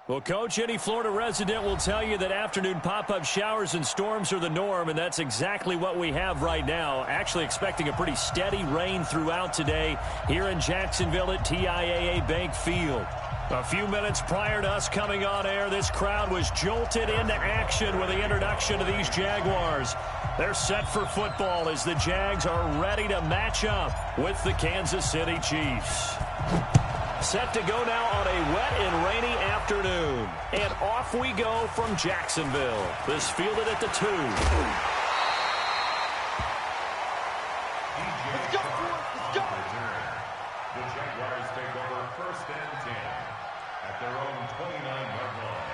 Well, Coach, any Florida resident will tell you that afternoon pop-up showers and storms are the norm, and that's exactly what we have right now. Actually expecting a pretty steady rain throughout today here in Jacksonville at TIAA Bank Field. A few minutes prior to us coming on air, this crowd was jolted into action with the introduction of these Jaguars. They're set for football as the Jags are ready to match up with the Kansas City Chiefs. Set to go now on a wet and rainy afternoon. And off we go from Jacksonville. This fielded at the 2. Let's go, let's go. The Jaguars take over 1st and 10 at their own 29-yard line.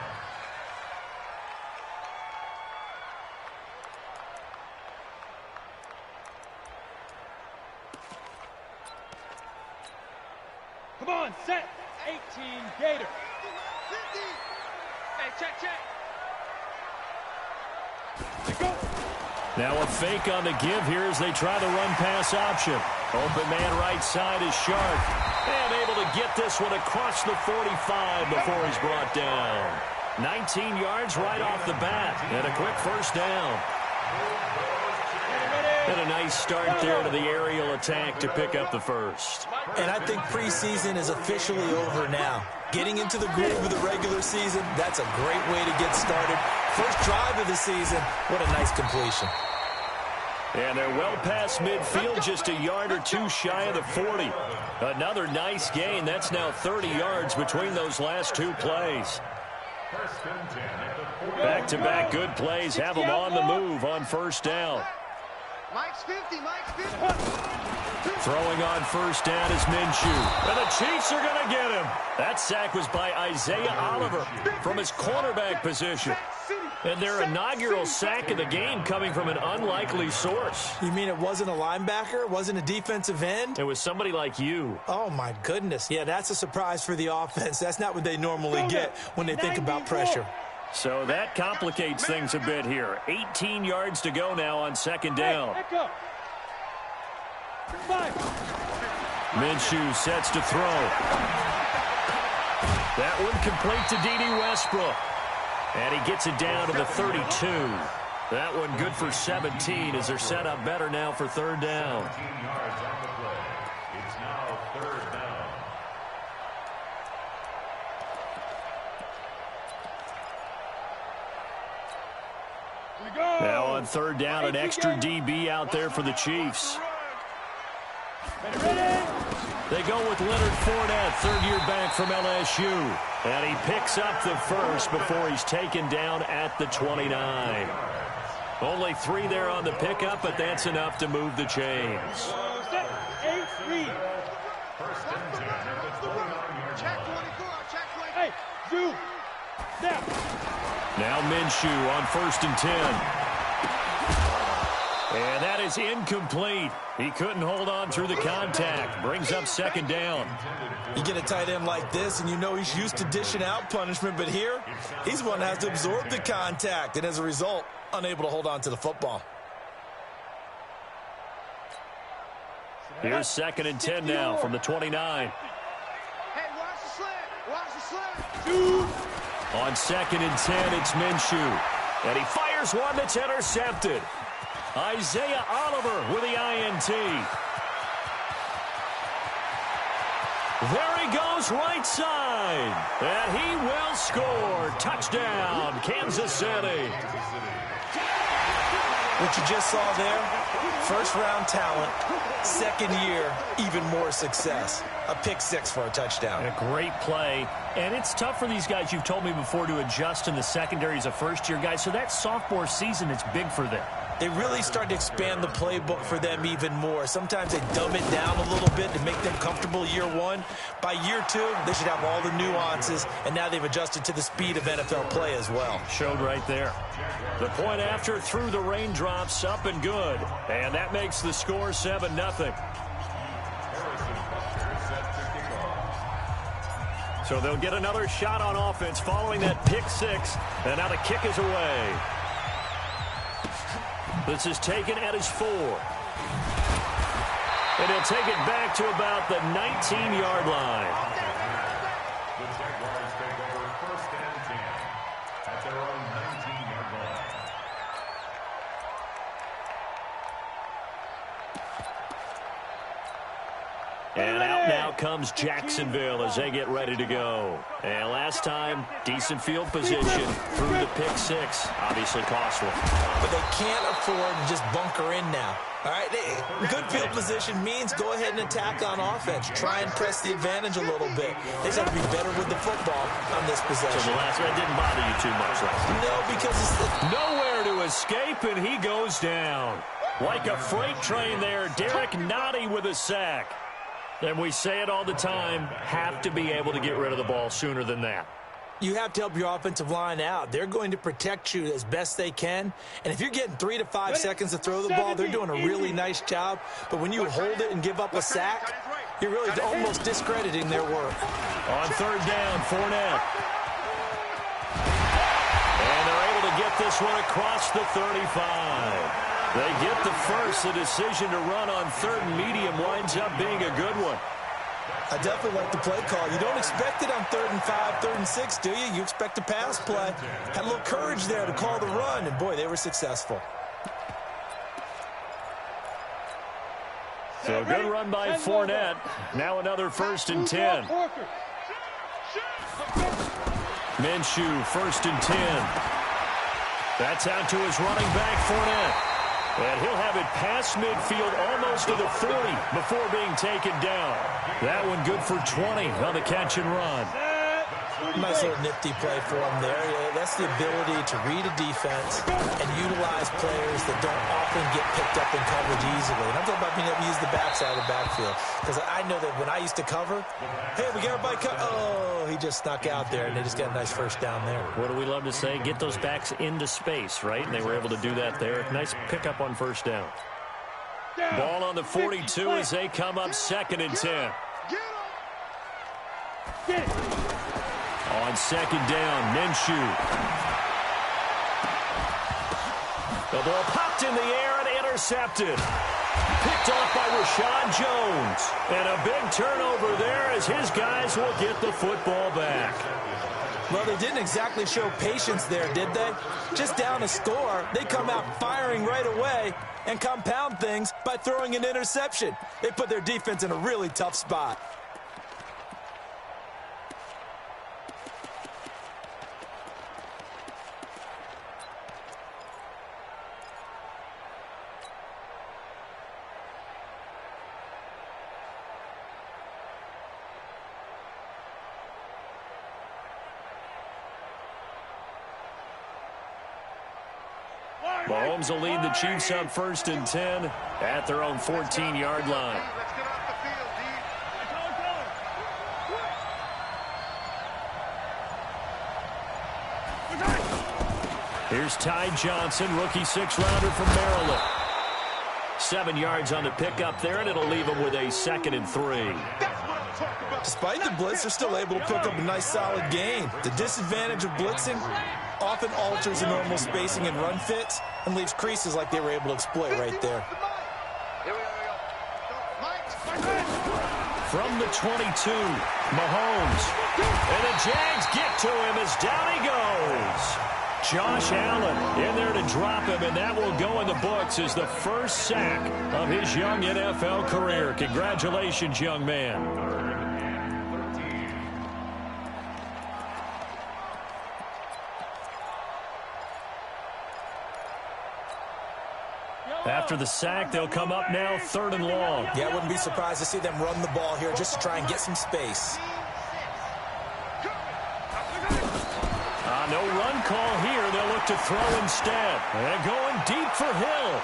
Come on, set. 18, Gator. 50. Hey, check. Let's go. Now a fake on the give here as they try the run-pass option. Open man right side is Sharp. And able to get this one across the 45 before he's brought down. 19 yards right off the bat. And a quick first down. And a nice start there to the aerial attack to pick up the first. And I think preseason is officially over now. Getting into the groove of the regular season, that's a great way to get started. First drive of the season, what a nice completion. And they're well past midfield, just a yard or two shy of the 40. Another nice gain. That's now 30 yards between those last two plays. Back-to-back good plays have them on the move on first down. Mike's 50. Throwing on first down is Minshew. And the Chiefs are going to get him. That sack was by Isaiah Oliver from his cornerback position. And their inaugural sack of the game coming from an unlikely source. You mean it wasn't a linebacker? It wasn't a defensive end? It was somebody like you. Oh, my goodness. Yeah, that's a surprise for the offense. That's not what they normally get when they think about pressure. So that complicates things a bit here. 18 yards to go now on second down. Minshew sets to throw. That one complete to D.D. Westbrook. And he gets it down to the 32. That one good for 17 as they're set up better now for third down. It's now 3rd down. Now on third down, an extra DB out there for the Chiefs. They go with Leonard Fournette, third-year back from LSU. And he picks up the first before he's taken down at the 29. Only 3 there on the pickup, but that's enough to move the chains. Now Minshew on 1st and 10. And that is incomplete. He couldn't hold on through the contact. Brings up second down. You get a tight end like this, and you know he's used to dishing out punishment, but here, he's one that has to absorb the contact, and as a result, unable to hold on to the football. Here's 2nd and 10 now from the 29. Hey, watch the slant. On 2nd and 10, it's Minshew. And he fires one that's intercepted. Isaiah Oliver with the INT. There he goes right side. And he will score. Touchdown, Kansas City. What you just saw there, first-round talent, second year, even more success. A pick six for a touchdown. A great play. And it's tough for these guys, you've told me before, to adjust in the secondary as a first-year guy. So that sophomore season is big for them. They really start to expand the playbook for them even more. Sometimes they dumb it down a little bit to make them comfortable year one. By year two, they should have all the nuances, and now they've adjusted to the speed of NFL play as well. Showed right there. The point after through the raindrops, up and good. And that makes the score 7-0. So they'll get another shot on offense following that pick six. And now the kick is away. This is taken at his 4. And he'll take it back to about the 19-yard line. The Jaguars take over 1st and And out now comes Jacksonville as they get ready to go. And last time, decent field position through the pick six. Obviously costly. But they can't afford to just bunker in now. All right, good field position means go ahead and attack on offense. Try and press the advantage a little bit. They just have to be better with the football on this possession. So the last one didn't bother you too much, right? No, because it's nowhere to escape, and he goes down. Like a freight train there, Derek Nottie with a sack. And we say it all the time, have to be able to get rid of the ball sooner than that. You have to help your offensive line out. They're going to protect you as best they can. And if you're getting 3 to 5 seconds to throw the ball, they're doing a really nice job. But when you hold it and give up a sack, you're really almost discrediting their work. On third down, Fournette. And they're able to get this one across the 35. They get the first. The decision to run on third and medium winds up being a good one. I definitely like the play call. You don't expect it on 3rd and 5, 3rd and 6, do you? You expect a pass play. Had a little courage there to call the run, and boy, they were successful. So a good run by Fournette. Now another 1st and 10. Minshew, 1st and 10. That's out to his running back, Fournette. And he'll have it past midfield almost to the 40 before being taken down. That one good for 20 on the catch and run. Nice little nifty play for him there. That's the ability to read a defense and utilize players that don't often get picked up in coverage easily. And I'm talking about being able to use the backside of the backfield. Because I know that when I used to cover, hey, we got everybody covered. Oh, he just snuck out there, and they just got a nice first down there. What do we love to say? Get those backs into space, right? And they were able to do that there. Nice pickup on first down. Ball on the 42 as they come up 2nd and 10. On 2nd down, Minshew. The ball popped in the air and intercepted. Picked off by Rashad Jones. And a big turnover there as his guys will get the football back. Well, they didn't exactly show patience there, did they? Just down a score, they come out firing right away and compound things by throwing an interception. They put their defense in a really tough spot. Mahomes will lead the Chiefs up 1st and 10 at their own 14-yard line. Let's get off the field, D. Here's Ty Johnson, rookie 6th-rounder from Maryland. 7 yards on the pickup there, and it'll leave him with a 2nd and 3. Despite the blitz, they're still able to pick up a nice, solid gain. The disadvantage of blitzing often alters the normal spacing and run fits and leaves creases like they were able to exploit right there. From the 22, Mahomes. And the Jags get to him as down he goes. Josh Allen in there to drop him, and that will go in the books as the first sack of his young NFL career. Congratulations, young man. After the sack, they'll come up now 3rd and long. Yeah, I wouldn't be surprised to see them run the ball here just to try and get some space. No run call here. They'll look to throw instead. And going deep for Hill.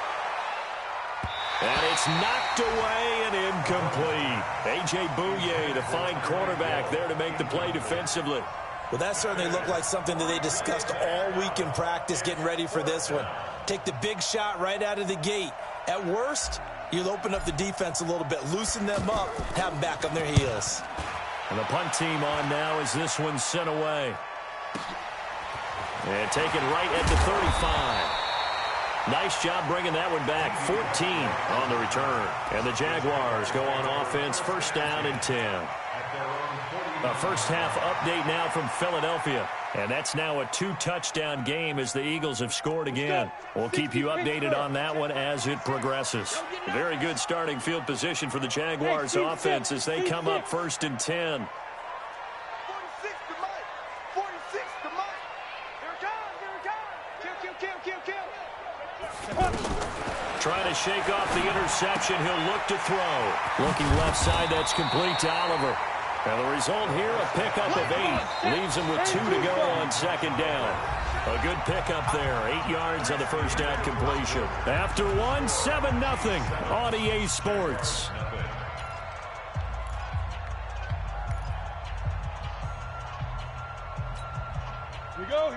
And it's knocked away and incomplete. A.J. Bouye, the fine cornerback, there to make the play defensively. Well, that certainly looked like something that they discussed all week in practice getting ready for this one. Take the big shot right out of the gate. At worst, you'll open up the defense a little bit, loosen them up, have them back on their heels. And the punt team on now as this one's sent away. And taken right at the 35. Nice job bringing that one back. 14 on the return. And the Jaguars go on offense, 1st down and 10. A first half update now from Philadelphia. And that's now a 2-touchdown game as the Eagles have scored again. We'll keep you updated on that one as it progresses. Very good starting field position for the Jaguars offense as they come up 1st and 10. 46 to Mike. 46 to Mike. Here it comes. Here it comes. Kill. Trying to shake off the interception. He'll look to throw. Looking left side, that's complete to Oliver. And the result here, a pickup of 8. Leaves him with 2 to go on 2nd down. A good pickup there. 8 yards on the first down completion. After 1, 7-0 on EA Sports. Here we go.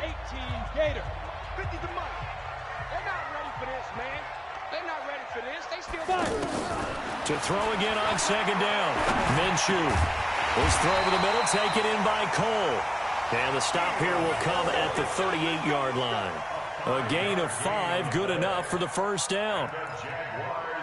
18 Gator. 50 to Mike. They're not ready for this, man. They're not ready for this. They still To throw again on 2nd down. Minshew. His throw over the middle, taken in by Cole. And the stop here will come at the 38-yard line. A gain of 5, good enough for the first down.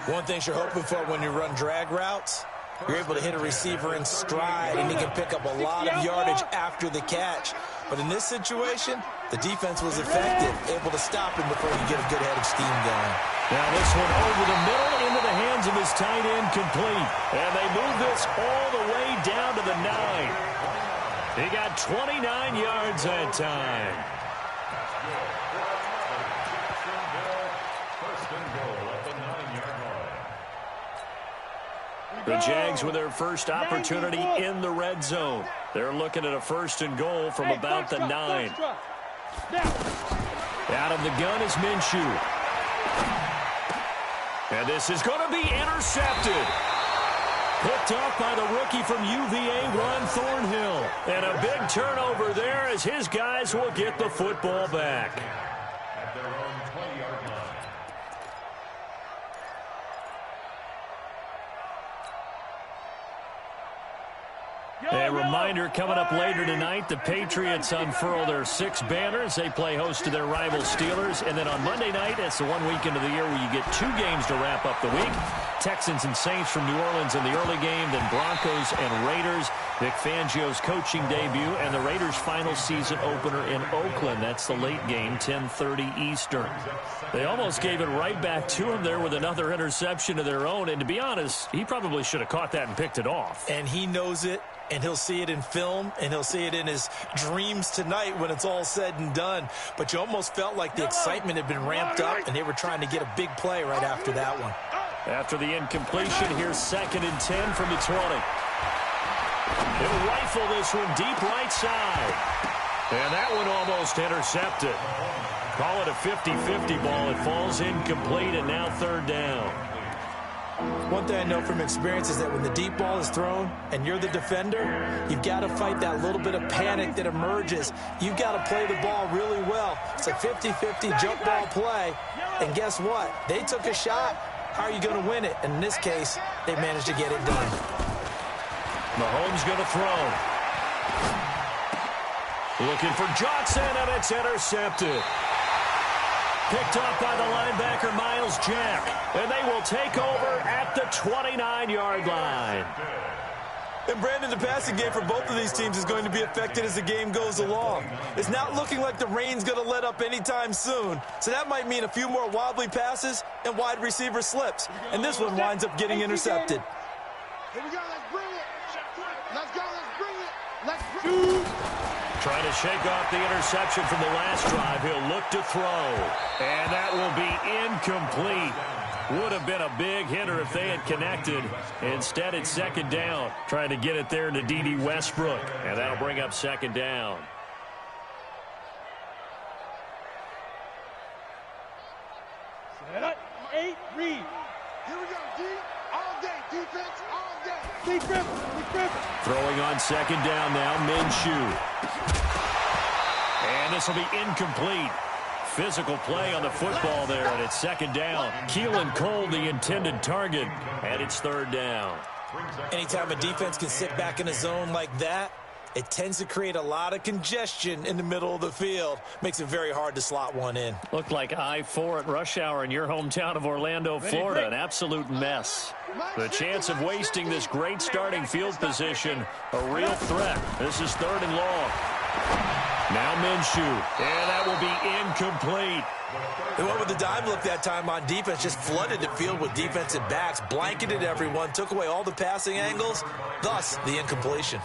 One thing you're hoping for when you run drag routes, you're able to hit a receiver in stride, and he can pick up a lot of yardage after the catch. But in this situation, the defense was effective, able to stop him before he get a good head of steam going. Now this one over the middle into the hands of his tight end, complete. And they move this all the way down to the 9. He got 29 yards that time. The Jags with their first opportunity in the red zone. They're looking at a 1st and goal from about the 9. Out of the gun is Minshew. And this is going to be intercepted. Picked off by the rookie from UVA, Ron Thornhill. And a big turnover there as his guys will get the football back. At their own 20-yard line. A reminder coming up later tonight, the Patriots unfurl their 6 banners. They play host to their rival Steelers. And then on Monday night, it's the one weekend of the year where you get 2 games to wrap up the week. Texans and Saints from New Orleans in the early game, then Broncos and Raiders. Vic Fangio's coaching debut and the Raiders' final season opener in Oakland. That's the late game, 10:30 Eastern. They almost gave it right back to him there with another interception of their own. And to be honest, he probably should have caught that and picked it off. And he knows it, and he'll see it in film, and he'll see it in his dreams tonight when it's all said and done. But you almost felt like the excitement had been ramped up, and they were trying to get a big play right after that one. After the incompletion, here's 2nd and 10 from the 20. He'll rifle this one deep right side. And that one almost intercepted. Call it a 50-50 ball. It falls incomplete, and now 3rd down. One thing I know from experience is that when the deep ball is thrown and you're the defender, you've got to fight that little bit of panic that emerges. You've got to play the ball really well. It's a 50-50 jump ball play. And guess what? They took a shot. How are you going to win it? And in this case, they managed to get it done. Mahomes going to throw. Looking for Johnson, and it's intercepted. Picked up by the linebacker, Miles Jack. And they will take over at the 29-yard line. And, Brandon, the passing game for both of these teams is going to be affected as the game goes along. It's not looking like the rain's going to let up anytime soon. So that might mean a few more wobbly passes and wide receiver slips. And this one winds up getting intercepted. Here we go. Let's bring it. Let's go. Let's bring it. Let's bring it. Trying to shake off the interception from the last drive. He'll look to throw. And that will be incomplete. Would have been a big hitter if they had connected. Instead, it's 2nd down. Trying to get it there to D.D. Westbrook. And that'll bring up 2nd down. Set up. 8, read. Here we go, D. All day. Defense, all day. Keep gripping. Throwing on 2nd down now, Minshew. And this will be incomplete. Physical play on the football there, and it's 2nd down. Keelan Cole, the intended target, and it's 3rd down. Anytime a defense can sit back in a zone like that, it tends to create a lot of congestion in the middle of the field. Makes it very hard to slot one in. Looked like I-4 at rush hour in your hometown of Orlando, Florida. An absolute mess. The chance of wasting this great starting field position, a real threat. This is 3rd and long. Now Minshew, and that will be incomplete. They went with the dime look that time on defense, just flooded the field with defensive backs, blanketed everyone, took away all the passing angles, thus the incompletion.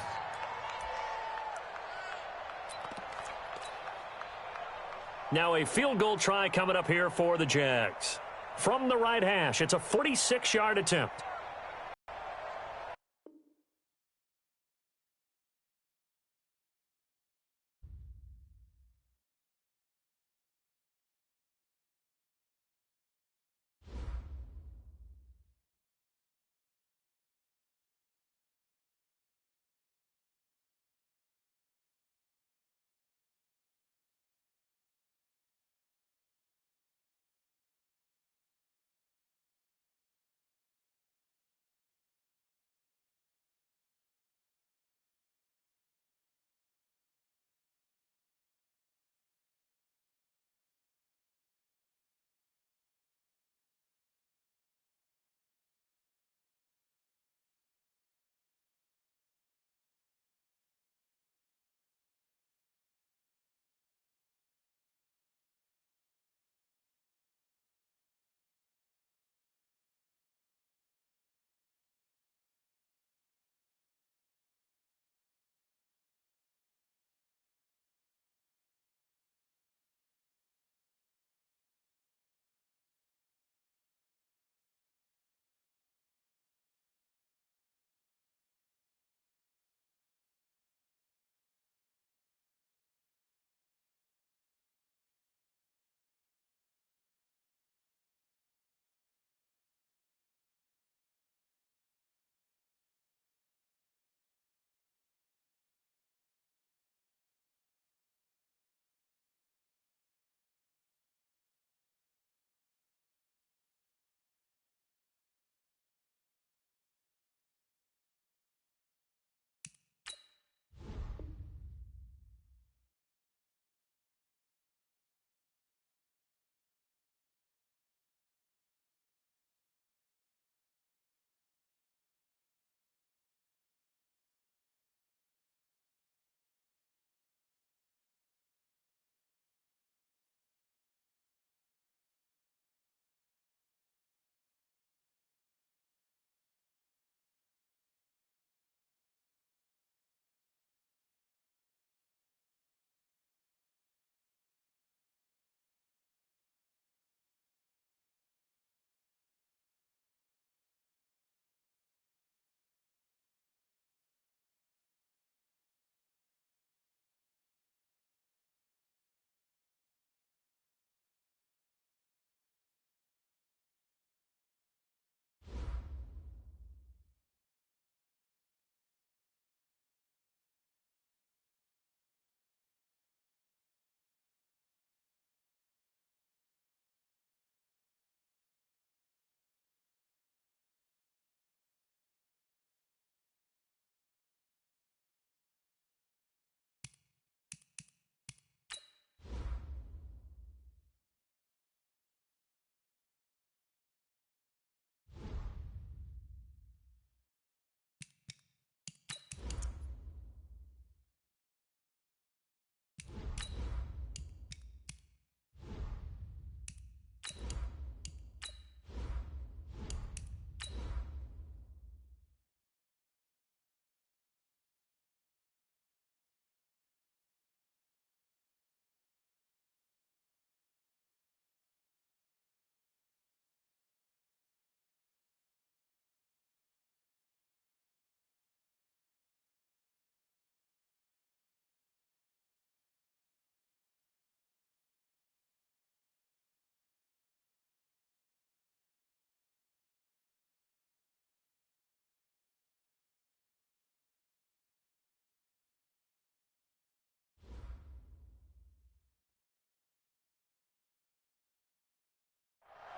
Now a field goal try coming up here for the Jags. From the right hash, it's a 46-yard attempt.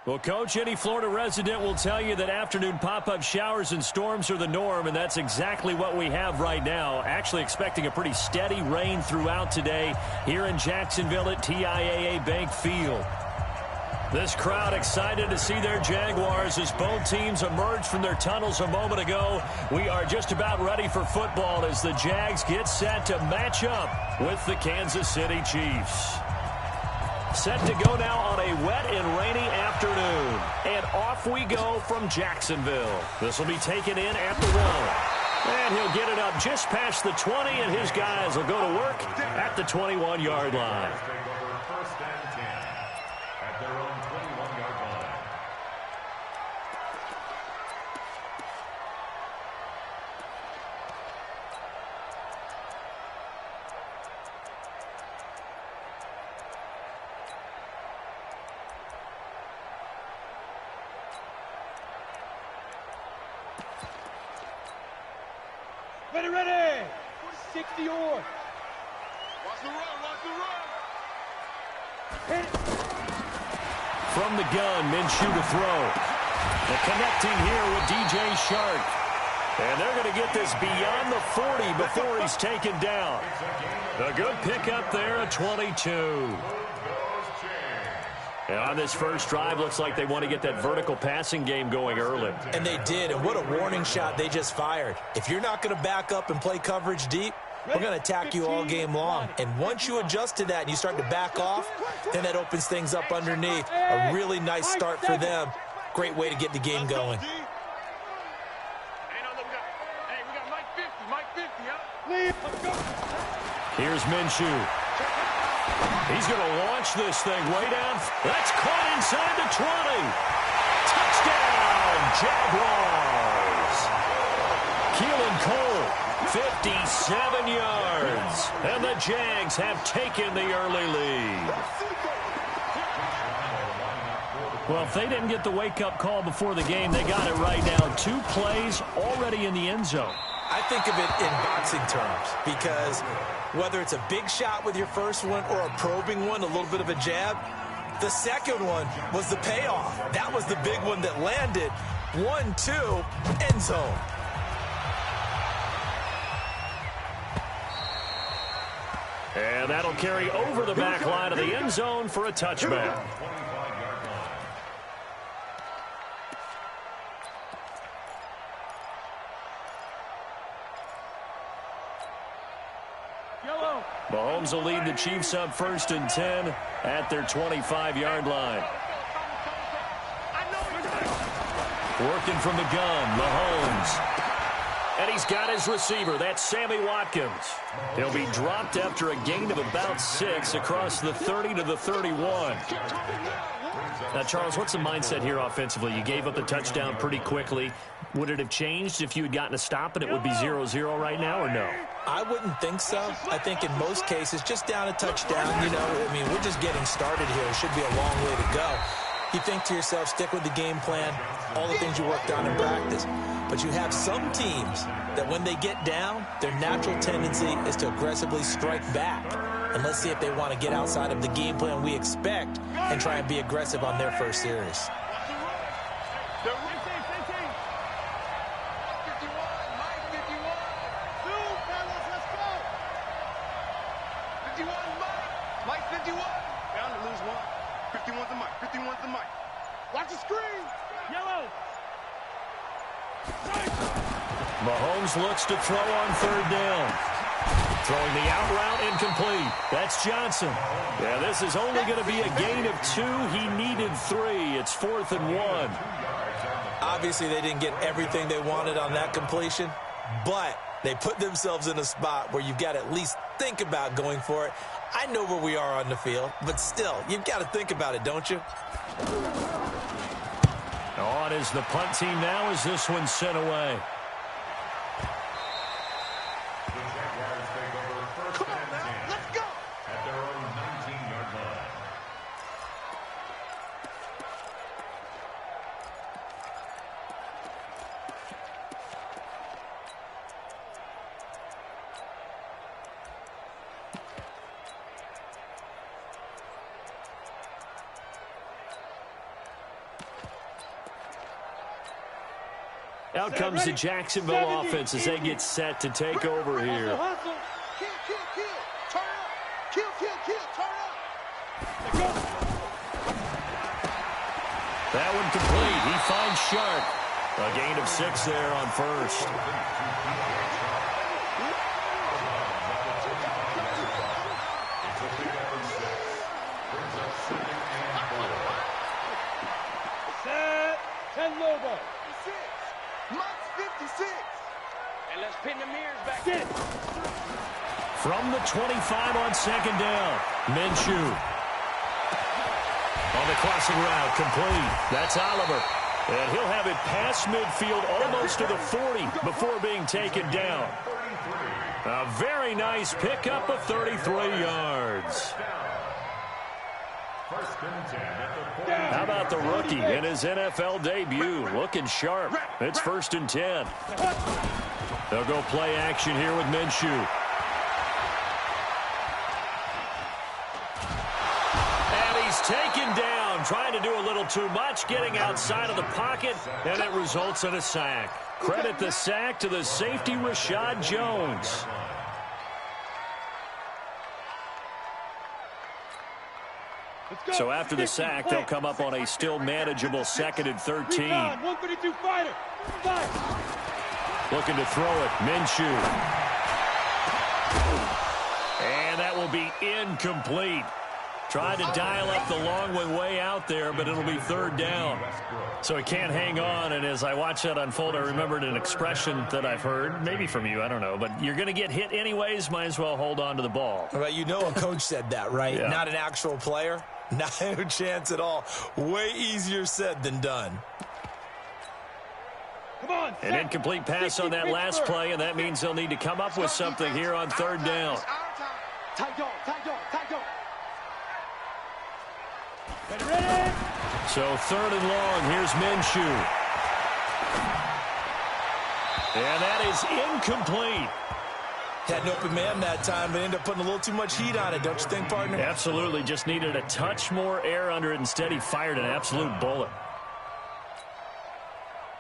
Well, Coach, any Florida resident will tell you that afternoon pop-up showers and storms are the norm, and that's exactly what we have right now. Actually expecting a pretty steady rain throughout today here in Jacksonville at TIAA Bank Field. This crowd excited to see their Jaguars as both teams emerged from their tunnels a moment ago. We are just about ready for football as the Jags get set to match up with the Kansas City Chiefs. Set to go now on a wet and rainy afternoon. And off we go from Jacksonville. This will be taken in at the 1. And he'll get it up just past the 20, and his guys will go to work at the 21-yard line. First and 10 at their own 21-yard line. Ready, ready. 60 or. Watch the run, watch the run. Hit it. From the gun, Minshew to throw. The connecting here with DJ Shark. And they're going to get this beyond the 40 before he's taken down. A good pickup there at 22. And on this first drive, looks like they want to get that vertical passing game going early. And they did, and what a warning shot they just fired. If you're not going to back up and play coverage deep, we're going to attack you all game long. And once you adjust to that and you start to back off, then that opens things up underneath. A really nice start for them. Great way to get the game going. Hey, we got Mike 50, Mike 50, huh? Leave. Let's go. Here's Minshew. He's going to launch this thing way down. That's caught inside the 20. Touchdown, Jaguars. Keelan Cole, 57 yards. And the Jags have taken the early lead. Well, if they didn't get the wake-up call before the game, they got it right now. 2 plays already in the end zone. I think of it in boxing terms because whether it's a big shot with your first one or a probing one, a little bit of a jab, the second one was the payoff. That was the big one that landed. 1-2, end zone. And that'll carry over the back line of the end zone for a touchback. Mahomes will lead the Chiefs up 1st and 10 at their 25-yard line. Working from the gun, Mahomes. And he's got his receiver. That's Sammy Watkins. He'll be dropped after a gain of about 6 across the 30 to the 31. Now, Charles, what's the mindset here offensively? You gave up the touchdown pretty quickly. Would it have changed if you had gotten a stop and it would be 0-0 right now, or no? I wouldn't think so. I think in most cases, just down a touchdown, you know, I mean, we're just getting started here. It should be a long way to go. You think to yourself, stick with the game plan, all the things you worked on in practice. But you have some teams that when they get down, their natural tendency is to aggressively strike back. And let's see if they want to get outside of the game plan we expect and try and be aggressive on their first series. Watch the screen. Yellow. Mahomes looks to throw on 3rd down. Throwing the out route incomplete. That's Johnson. Yeah, this is only going to be a gain of 2. He needed 3. It's 4th and 1. Obviously, they didn't get everything they wanted on that completion, but they put themselves in a spot where you've got to at least think about going for it. I know where we are on the field, but still, you've got to think about it, don't you? On is the punt team now as this one's sent away. The Jaguars take over 1st and 10 Let's go. at their own 19-yard line. Out comes the Jacksonville offense as they get set to take over here. Hustle. Kill, kill, kill. Turn up. Kill, kill, kill. Turn up. Let's go. that one complete. He finds Shark. A gain of 6 there on first. Set. 10 Lobo. 56. Mike's 56. And let's pin the mirrors back. Get it. From the 25 on second down, Minshew. On the crossing route, complete. That's Oliver. And he'll have it past midfield almost to the 40 before being taken down. A very nice pickup of 33 yards. How about the rookie in his NFL debut? Looking sharp. It's 1st and 10. They'll go play action here with Minshew. Taken down, trying to do a little too much, getting outside of the pocket, and it results in a sack. Credit the sack to the safety, Rashad Jones. So after the sack, they'll come up on a still manageable 2nd and 13. 132 fighter. Looking to throw it, Minshew. And that will be incomplete. Tried to dial up the long one way out there, but it'll be 3rd down. So he can't hang on, and as I watch that unfold, I remembered an expression that I've heard, maybe from you, I don't know, but you're going to get hit anyways, might as well hold on to the ball. Well, you know a coach said that, right? Yeah. Not an actual player. Not a chance at all. Way easier said than done. Come on, An incomplete pass on that last play, and that means they'll need to come up with something here on 3rd down. Tight dog, tight dog, tight dog. Ready? So 3rd and long, here's Minshew. And that is incomplete. Had an open man that time, but ended up putting a little too much heat on it, don't you think, partner? Absolutely, just needed a touch more air under it. Instead, he fired an absolute bullet.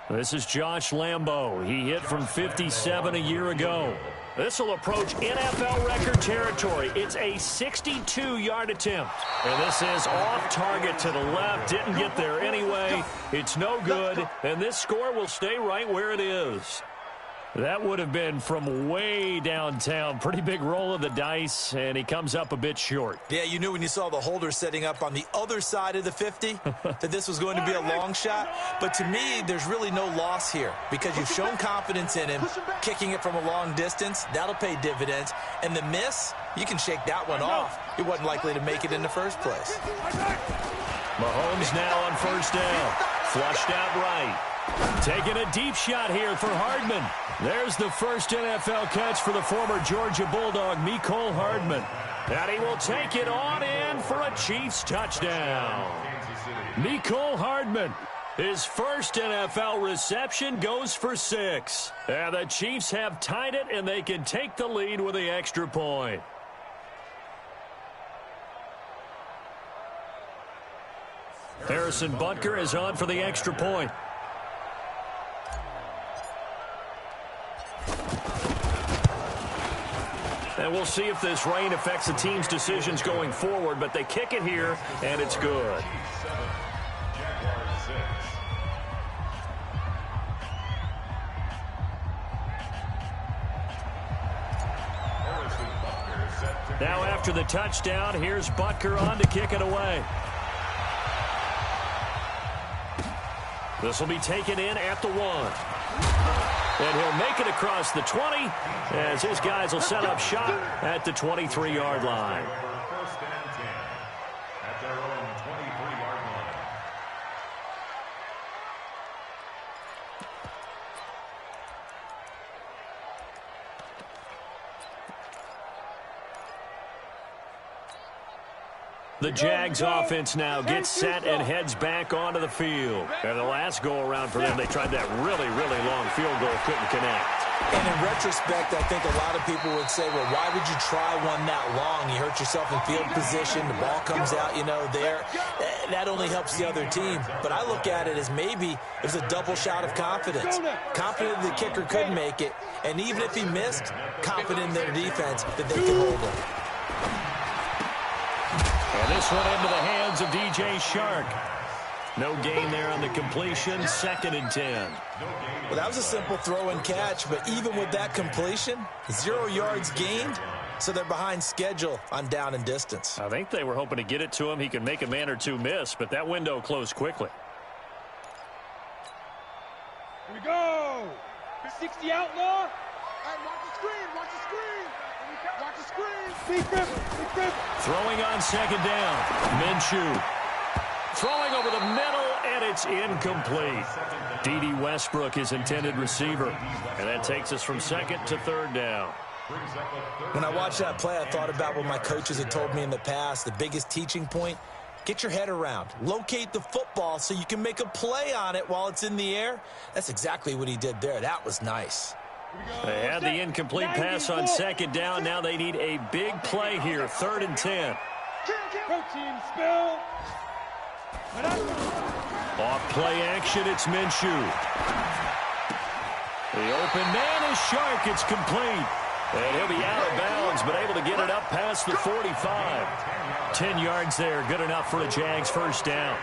This is Josh Lambo. He hit from 57 a year ago. This will approach NFL record territory. It's a 62-yard attempt. And this is off target to the left. Didn't get there anyway. It's no good. And this score will stay right where it is. That would have been from way downtown. Pretty big roll of the dice, and he comes up a bit short. Yeah, you knew when you saw the holder setting up on the other side of the 50 that this was going to be a long shot. But to me, there's really no loss here because you've shown confidence in him. Kicking it from a long distance, that'll pay dividends. And the miss, you can shake that one off. He wasn't likely to make it in the first place. Mahomes now on 1st down. Flushed out right. Taking a deep shot here for Hardman. There's the first NFL catch for the former Georgia Bulldog, Mecole Hardman. And he will take it on in for a Chiefs touchdown. Mecole Hardman, his first NFL reception, goes for 6. And the Chiefs have tied it, and they can take the lead with the extra point. Harrison Butker is on for the extra point. And we'll see if this rain affects the team's decisions going forward, but they kick it here, and it's good. Now after the touchdown, here's Butker on to kick it away. This will be taken in at the 1. And he'll make it across the 20 as his guys will set up shop at the 23-yard line. First and 10 at their own 23-yard line. The Jags offense now gets set and heads back onto the field. And the last go-around for them, they tried that really, really long field goal, couldn't connect. And in retrospect, I think a lot of people would say, well, why would you try one that long? You hurt yourself in field position. The ball comes out, there. That only helps the other team. But I look at it as maybe it was a double shot of confidence. Confident the kicker could make it. And even if he missed, confident in their defense that they could hold him. And this one into the hands of DJ Shark. No gain there on the completion. 2nd and 10. Well, that was a simple throw and catch, but even with that completion, 0 yards gained, so they're behind schedule on down and distance. I think they were hoping to get it to him. He could make a man or two miss, but that window closed quickly. Here we go. 60 outlaw. Hey, watch the screen, watch the screen. Watch the screen. Big grip, big grip. Throwing on 2nd down. Minshew. Throwing over the middle, and it's incomplete. D.D. Westbrook, his intended receiver. And that takes us from 2nd to 3rd down. When I watched that play, I thought about what my coaches had told me in the past. The biggest teaching point, get your head around. Locate the football so you can make a play on it while it's in the air. That's exactly what he did there. That was nice. They had the incomplete pass on 2nd down. Now they need a big play here. 3rd and 10. Protein spill. Off play action, it's Minshew. The open man is Shark. It's complete. And he'll be out of bounds, but able to get it up past the 45. 10 yards there. Good enough for a Jags 1st down.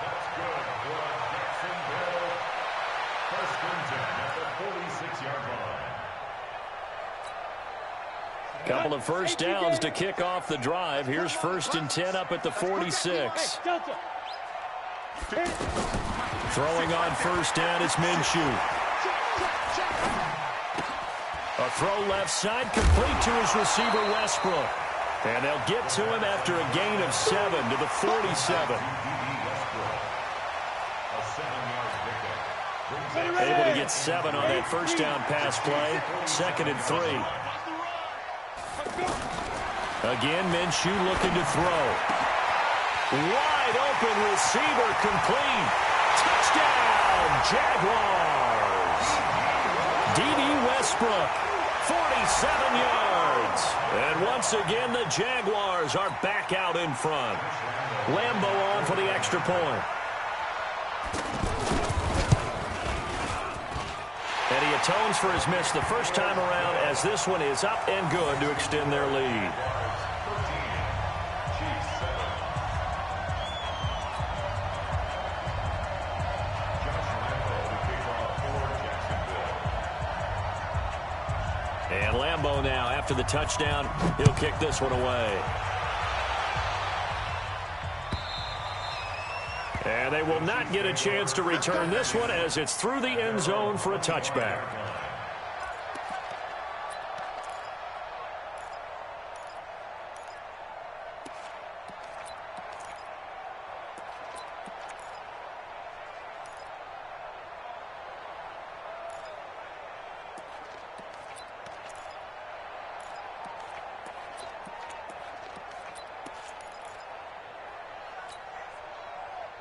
That's good for Jacksonville. 1st and 10 at the 46-yard line. Couple of 1st downs to kick off the drive. Here's 1st and 10 up at the 46. Delta. Throwing on 1st down is Minshew. A throw left side, complete to his receiver, Westbrook. And they'll get to him after a gain of 7 to the 47. Able to get 7 on that 1st down pass play. 2nd and 3. Again, Minshew looking to throw. Wide open receiver, complete. Touchdown, Jaguars. D.D. Westbrook, 47 yards. And once again, the Jaguars are back out in front. Lambeau on for the extra point. And he atones for his miss the first time around, as this one is up and good to extend their lead. And Lambeau now, after the touchdown, he'll kick this one away. And they will not get a chance to return this one, as it's through the end zone for a touchback.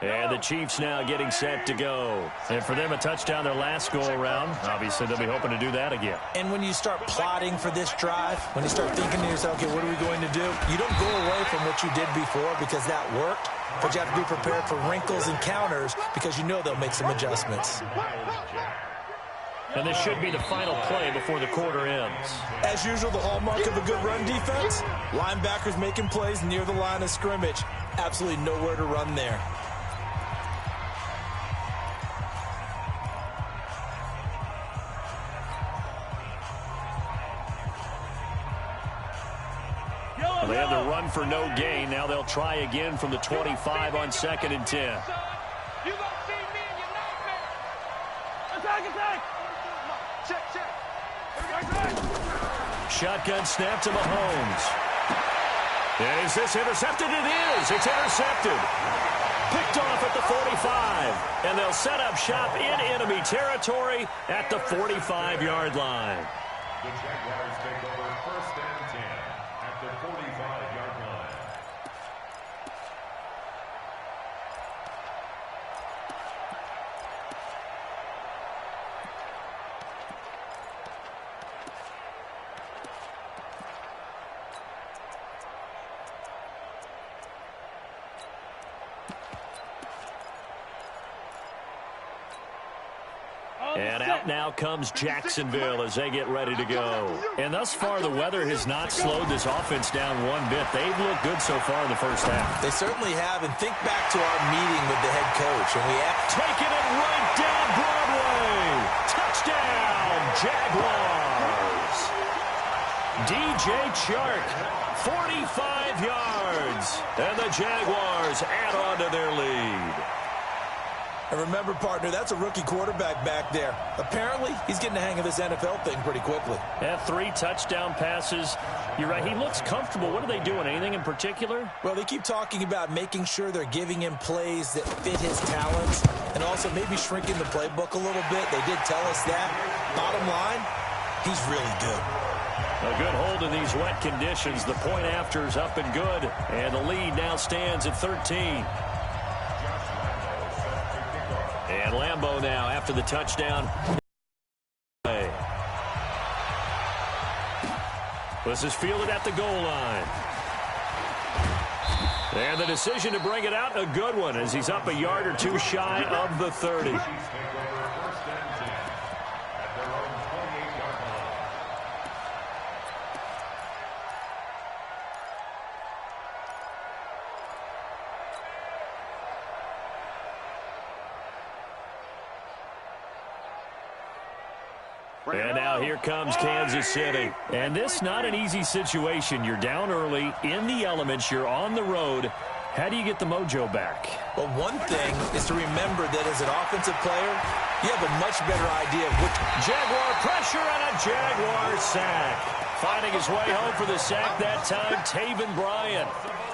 And the Chiefs now getting set to go. And for them, a touchdown their last go-around. Obviously, they'll be hoping to do that again. And when you start plotting for this drive, when you start thinking to yourself, okay, what are we going to do? You don't go away from what you did before because that worked, but you have to be prepared for wrinkles and counters because you know they'll make some adjustments. And this should be the final play before the quarter ends. As usual, the hallmark of a good run defense, linebackers making plays near the line of scrimmage. Absolutely nowhere to run there. They had the run for no gain. Now they'll try again from the 25 on 2nd and 10. You gonna see me in your nightmare. Attack, attack. Check. Shotgun snap to Mahomes. And is this intercepted? It is. It's intercepted. Picked off at the 45. And they'll set up shop in enemy territory at the 45-yard line. The Jaguars take over 1st and 10 at the 45-yard line. And out now comes Jacksonville as they get ready to go. And thus far, the weather has not slowed this offense down one bit. They've looked good so far in the first half. They certainly have. And think back to our meeting with the head coach. And we have taken it right down Broadway. Touchdown, Jaguars. DJ Chark, 45 yards. And the Jaguars add on to their lead. And remember, partner, that's a rookie quarterback back there. Apparently, he's getting the hang of this NFL thing pretty quickly. Yeah, 3 touchdown passes. You're right, he looks comfortable. What are they doing? Anything in particular? Well, they keep talking about making sure they're giving him plays that fit his talents and also maybe shrinking the playbook a little bit. They did tell us that. Bottom line, he's really good. A good hold in these wet conditions. The point after is up and good. And the lead now stands at 13. And Lambeau now after the touchdown. This is fielded at the goal line. And the decision to bring it out, a good one, as he's up a yard or two shy of the 30. And now here comes Kansas City. And this not an easy situation. You're down early, in the elements, you're on the road. How do you get the mojo back? Well, one thing is to remember that as an offensive player, you have a much better idea of which. Jaguar pressure and a Jaguar sack. Finding his way home for the sack that time, Taven Bryan.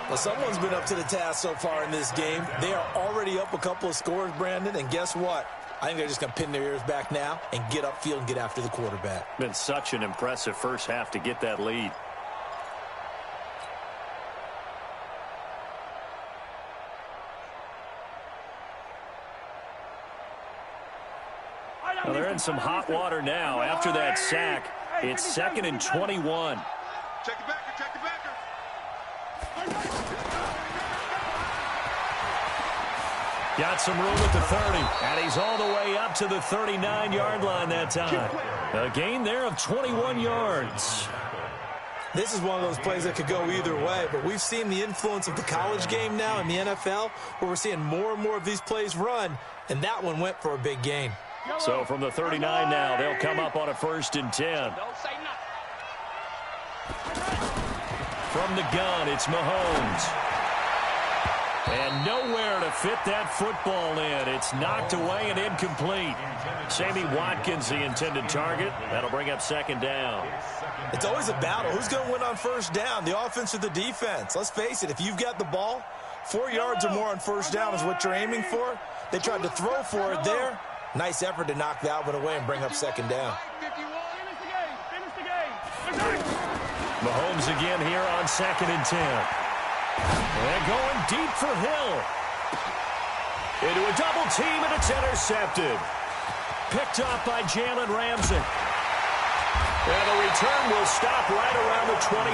Well, someone's been up to the task so far in this game. They are already up a couple of scores, Brandon, and guess what? I think they're just going to pin their ears back now and get upfield and get after the quarterback. Been such an impressive first half to get that lead. Well, they're in some hot water now after that sack. It's 2nd and 21. Check the backer, check the backer. Got some room at the 30, and he's all the way up to the 39-yard line that time. A gain there of 21 yards. This is one of those plays that could go either way, but we've seen the influence of the college game now in the NFL, where we're seeing more and more of these plays run, and that one went for a big gain. So from the 39 now, they'll come up on a 1st and 10. From the gun, it's Mahomes. And nowhere to fit that football in. It's knocked away and incomplete. Sammy Watkins, the intended target. That'll bring up 2nd down. It's always a battle. Who's going to win on 1st down, the offense or the defense? Let's face it, if you've got the ball, 4 yards or more on 1st down is what you're aiming for. They tried to throw for it there. Nice effort to knock that one away and bring up 2nd down. Mahomes again here on 2nd and 10. And going deep for Hill. Into a double team, and it's intercepted. Picked up by Jalen Ramsey. And the return will stop right around the 25.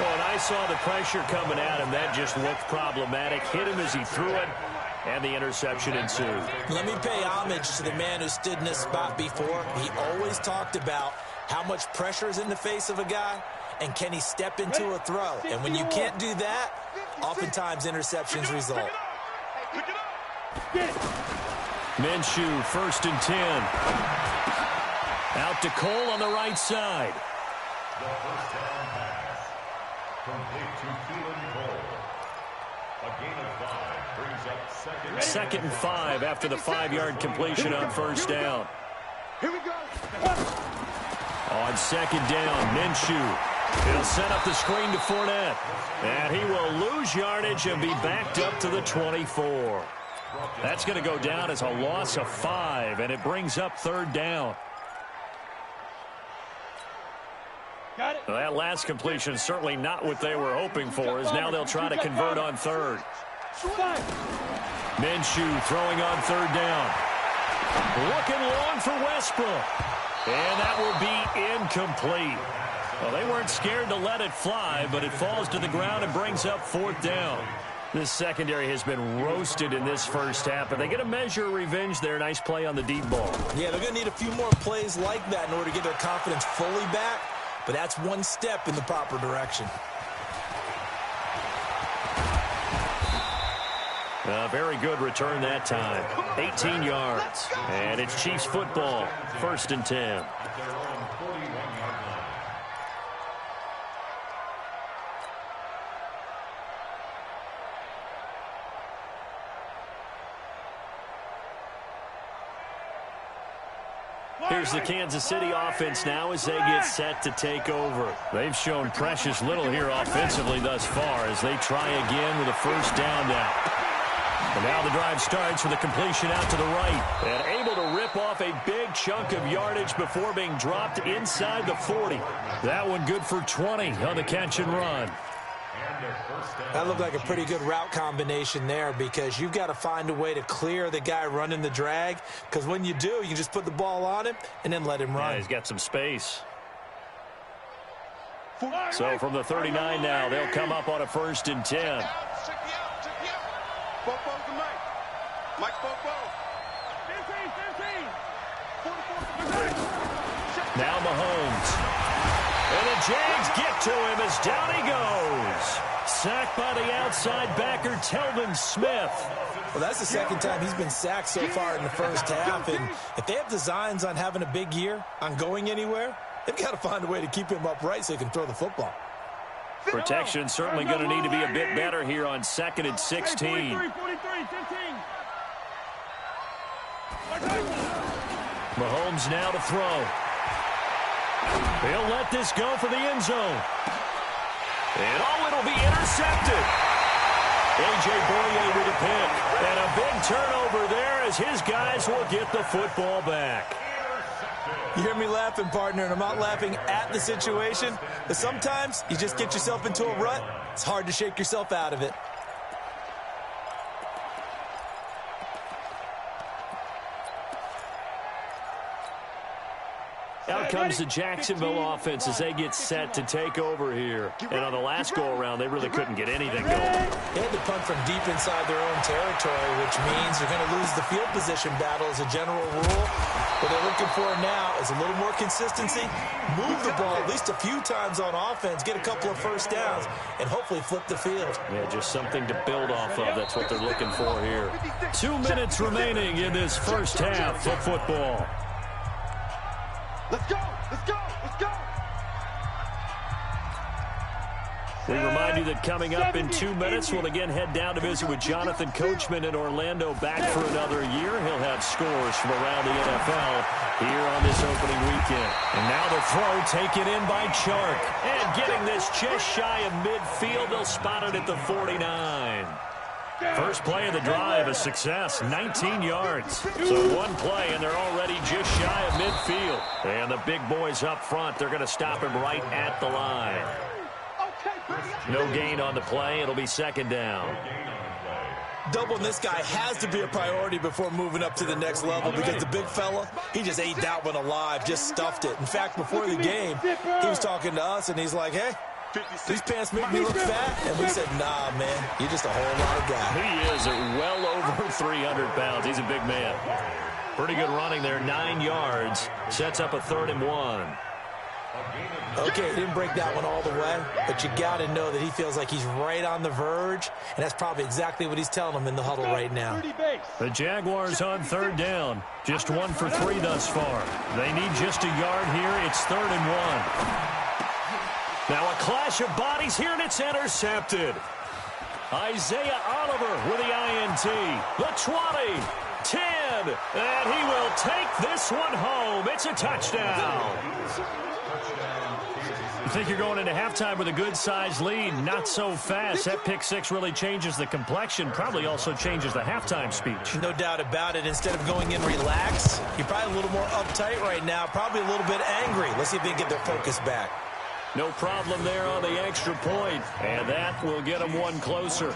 Oh, and I saw the pressure coming at him. That just looked problematic. Hit him as he threw it, and the interception ensued. Let me pay homage to the man who stood in this spot before. He always talked about how much pressure is in the face of a guy, and can he step into a throw? And when you can't do that, oftentimes interceptions result. Minshew, 1st and 10. Out to Cole on the right side. The 1st down pass. Complete to Keelan Cole. A gain of 5 brings up 2nd and 5 after the 5-yard completion on 1st down. Here we go. On 2nd down, Minshew. He'll set up the screen to Fournette. And he will lose yardage and be backed up to the 24. That's going to go down as a loss of 5, and it brings up 3rd down. Got it. Well, that last completion is certainly not what they were hoping for, as now they'll try to convert on 3rd. Minshew throwing on 3rd down. Looking long for Westbrook. And that will be incomplete. Well, they weren't scared to let it fly, but it falls to the ground and brings up 4th down. This secondary has been roasted in this first half, but they get a measure of revenge there. Nice play on the deep ball. Yeah, they're going to need a few more plays like that in order to get their confidence fully back, but that's one step in the proper direction. A very good return that time. 18 yards. And it's Chiefs football. 1st and 10. Here's the Kansas City offense now as they get set to take over. They've shown precious little here offensively thus far as they try again with a first down now. And now the drive starts with a completion out to the right. And able to rip off a big chunk of yardage before being dropped inside the 40. That one good for 20 on the catch and run. That looked like a pretty good route combination there because you've got to find a way to clear the guy running the drag, because when you do, you just put the ball on him and then let him run. Yeah, he's got some space. So from the 39 now, they'll come up on a 1st and 10. Mike Bobo. Now Mahomes. And the Jags get to him as down he goes. Sacked by the outside backer, Telvin Smith. Well, that's the second time he's been sacked so far in the first half. And if they have designs on having a big year, on going anywhere, they've got to find a way to keep him upright so he can throw the football. Protection certainly going to need to be a bit better here on 2nd and 16. 43, 15. Mahomes now to throw. He'll let this go for the end zone. And it'll be intercepted. A.J. Boye with a pick. And a big turnover there as his guys will get the football back. You hear me laughing, partner, and I'm not laughing at the situation, but sometimes you just get yourself into a rut. It's hard to shake yourself out of it. Out comes the Jacksonville offense as they get set to take over here. And on the last go-around, they really couldn't get anything going. They had to punt from deep inside their own territory, which means they're going to lose the field position battle as a general rule. What they're looking for now is a little more consistency, move the ball at least a few times on offense, get a couple of first downs, and hopefully flip the field. Yeah, just something to build off of. That's what they're looking for here. 2 minutes remaining in this first half of football. Let's go! Let's go! Let's go! We remind you that coming up in 2 minutes, we'll again head down to visit with Jonathan Coachman in Orlando, back for another year. He'll have scores from around the NFL here on this opening weekend. And now the throw taken in by Chark. And getting this just shy of midfield, they'll spot it at the 49. First play of the drive, a success, 19 yards. So one play, and they're already just shy of midfield. And the big boys up front, they're going to stop him right at the line. No gain on the play. It'll be 2nd down. Doubling this guy has to be a priority before moving up to the next level, because the big fella, he just ate that one alive, just stuffed it. In fact, before the game, he was talking to us, and he's like, hey, these pants make me look fat. And we said, nah, man, you're just a whole lot of guy. He is well over 300 pounds. He's a big man. Pretty good running there, 9 yards. Sets up a 3rd and 1. Okay, he didn't break that one all the way, but you got to know that he feels like he's right on the verge, and that's probably exactly what he's telling them in the huddle right now. The Jaguars on 3rd down. Just 1 for 3 thus far. They need just a yard here. It's 3rd and 1. Now a clash of bodies here, and it's intercepted. Isaiah Oliver with the INT. The 20, 10, and he will take this one home. It's a touchdown. You think you're going into halftime with a good-sized lead? Not so fast. That pick six really changes the complexion, probably also changes the halftime speech. No doubt about it. Instead of going in relaxed, you're probably a little more uptight right now, probably a little bit angry. Let's see if they can get their focus back. No problem there on the extra point, and that will get them one closer.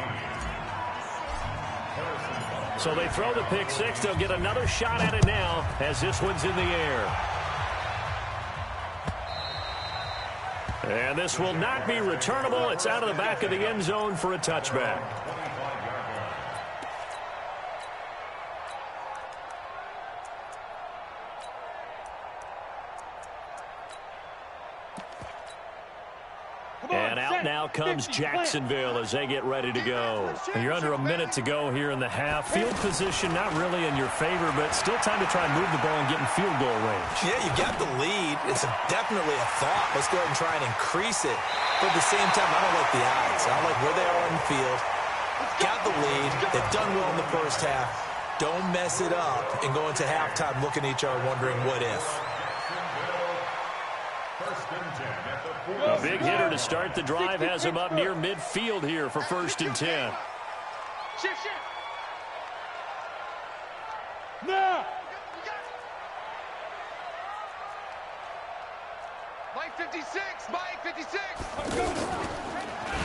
So they throw the pick six. They'll get another shot at it now as this one's in the air. And this will not be returnable. It's out of the back of the end zone for a touchback. And out now comes Jacksonville as they get ready to go. You're under a minute to go here in the half. Field position not really in your favor, but still time to try and move the ball and get in field goal range. Yeah, you got the lead. It's definitely a thought. Let's go ahead and try and increase it. But at the same time, I don't like the odds. I don't like where they are on the field. Got the lead. They've done well in the first half. Don't mess it up and go into halftime looking at each other wondering what if. A big hitter to start the drive has him up near midfield here for 1st and 10. Shift. Now. Mike 56, Mike 56.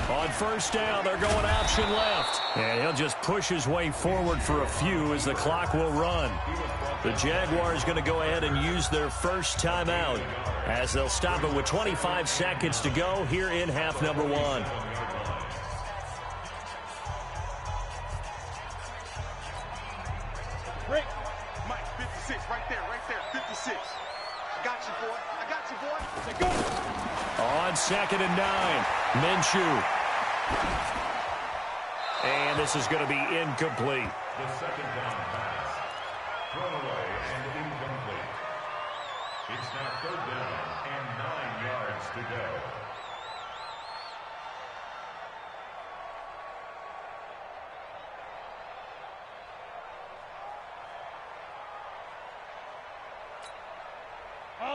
On 1st down, they're going option left. And he'll just push his way forward for a few as the clock will run. The Jaguars going to go ahead and use their first timeout as they'll stop it with 25 seconds to go here in half number 1. Break. Mike 56, right there, 56. I got you, boy. Say go. On 2nd and 9, Minshew. And this is going to be incomplete. The second down pass. Thrown away and incomplete. It's now 3rd down and 9 yards to go.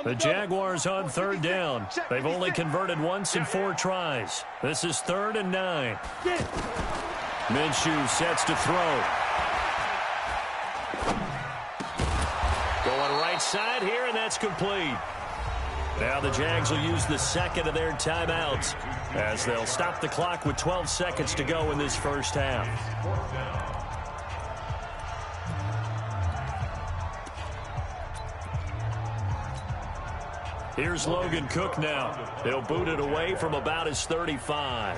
The Jaguars on 3rd down. They've only converted once in 4 tries. This is 3rd and 9. Minshew sets to throw. Going right side here, and that's complete. Now the Jags will use the second of their timeouts as they'll stop the clock with 12 seconds to go in this first half. Here's Logan Cook now. He'll boot it away from about his 35.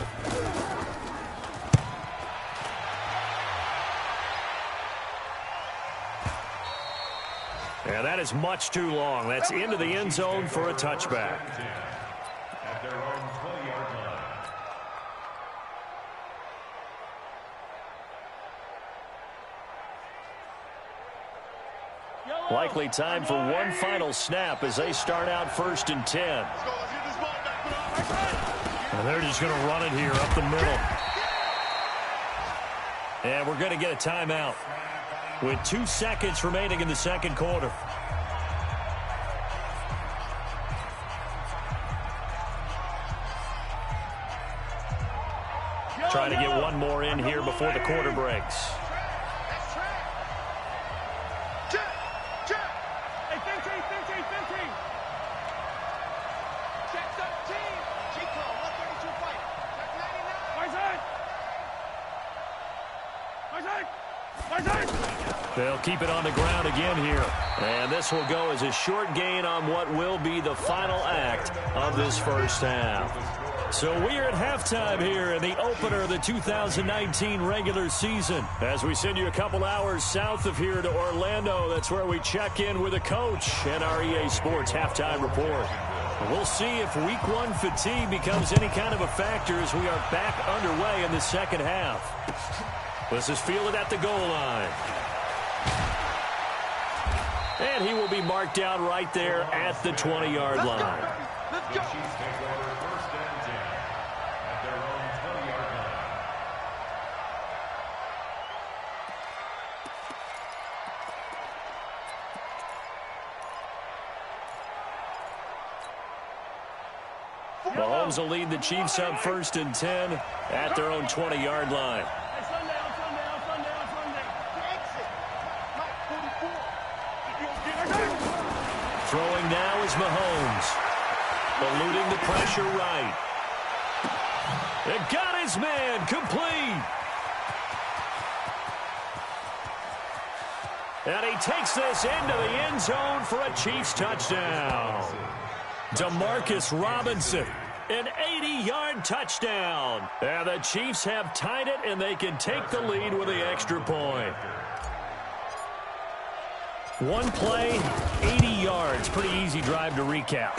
And that is much too long. That's into the end zone for a touchback. At their own 20-yard line. Likely time for one final snap as they start out 1st and 10. And they're just going to run it here up the middle. And we're going to get a timeout with 2 seconds remaining in the second quarter. Trying to get one more in here before the quarter breaks. They'll keep it on the ground again here. And this will go as a short gain on what will be the final act of this first half. So we're at halftime here in the opener of the 2019 regular season. As we send you a couple hours south of here to Orlando, that's where we check in with a coach and our EA Sports halftime report. We'll see if week 1 fatigue becomes any kind of a factor as we are back underway in the second half. This is fielded at the goal line. And he will be marked down right there at the 20-yard line. Let's go. Chiefs take over 1st and 10 at their own 20-yard line. Mahomes will lead the Chiefs up 1st and 10 at their own 20-yard line. Throwing now is Mahomes. Eluding the pressure right. It got his man complete. And he takes this into the end zone for a Chiefs touchdown. Demarcus Robinson, an 80-yard touchdown. And the Chiefs have tied it, and they can take the lead with the extra point. One play, 80 yards. That's a pretty easy drive to recap.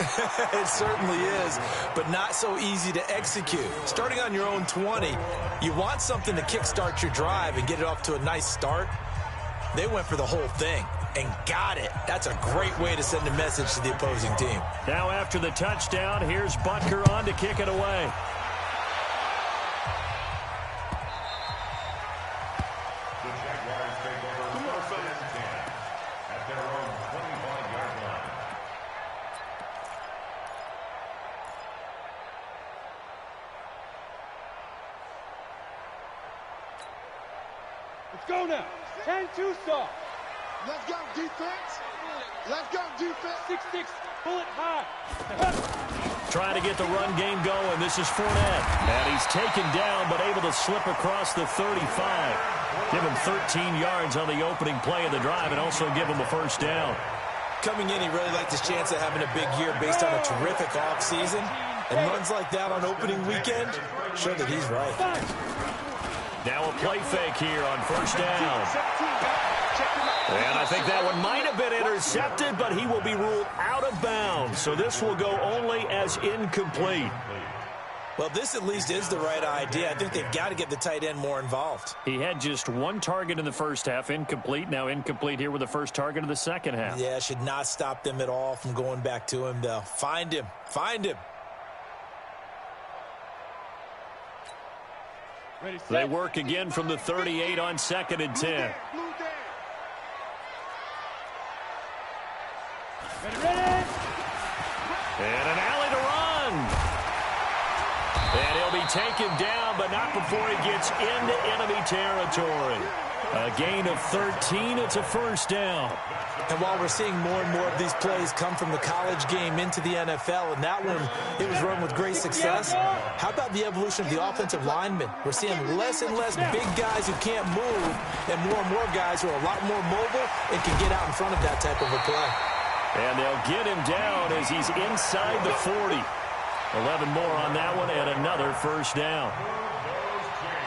It certainly is, but not so easy to execute. Starting on your own 20, you want something to kickstart your drive and get it off to a nice start. They went for the whole thing and got it. That's a great way to send a message to the opposing team. Now after the touchdown, here's Butker on to kick it away. The Jaguars take over first and 10 at their own 25-yard line. Let's go now. 10-2 stop. Let's go, defense. Let's go, defense. 6-6. Pull it high. Trying to get the run game going. This is Fournette. And he's taken down, but able to slip across the 35. Give him 13 yards on the opening play of the drive and also give him a first down. Coming in, he really liked his chance of having a big year based on a terrific offseason. And runs like that on opening weekend show that he's right. Now a play fake here on first down. And I think that one might have been intercepted, but he will be ruled out of bounds. So this will go only as incomplete. Well, this at least is the right idea. I think they've got to get the tight end more involved. He had just one target in the first half, incomplete. Now incomplete here with the first target of the second half. Yeah, should not stop them at all from going back to him, though. Find him. Find him. Ready, set. They work again from the 38 on 2nd and 10. Ready. And an alley to run. And he'll be taken down, but not before he gets into enemy territory. A gain of 13. It's a first down. And while we're seeing more and more of these plays come from the college game into the NFL, and that one, it was run with great success, how about the evolution of the offensive linemen? We're seeing less and less big guys who can't move and more guys who are a lot more mobile and can get out in front of that type of a play. And they'll get him down as he's inside the 40. 11 more on that one and another first down.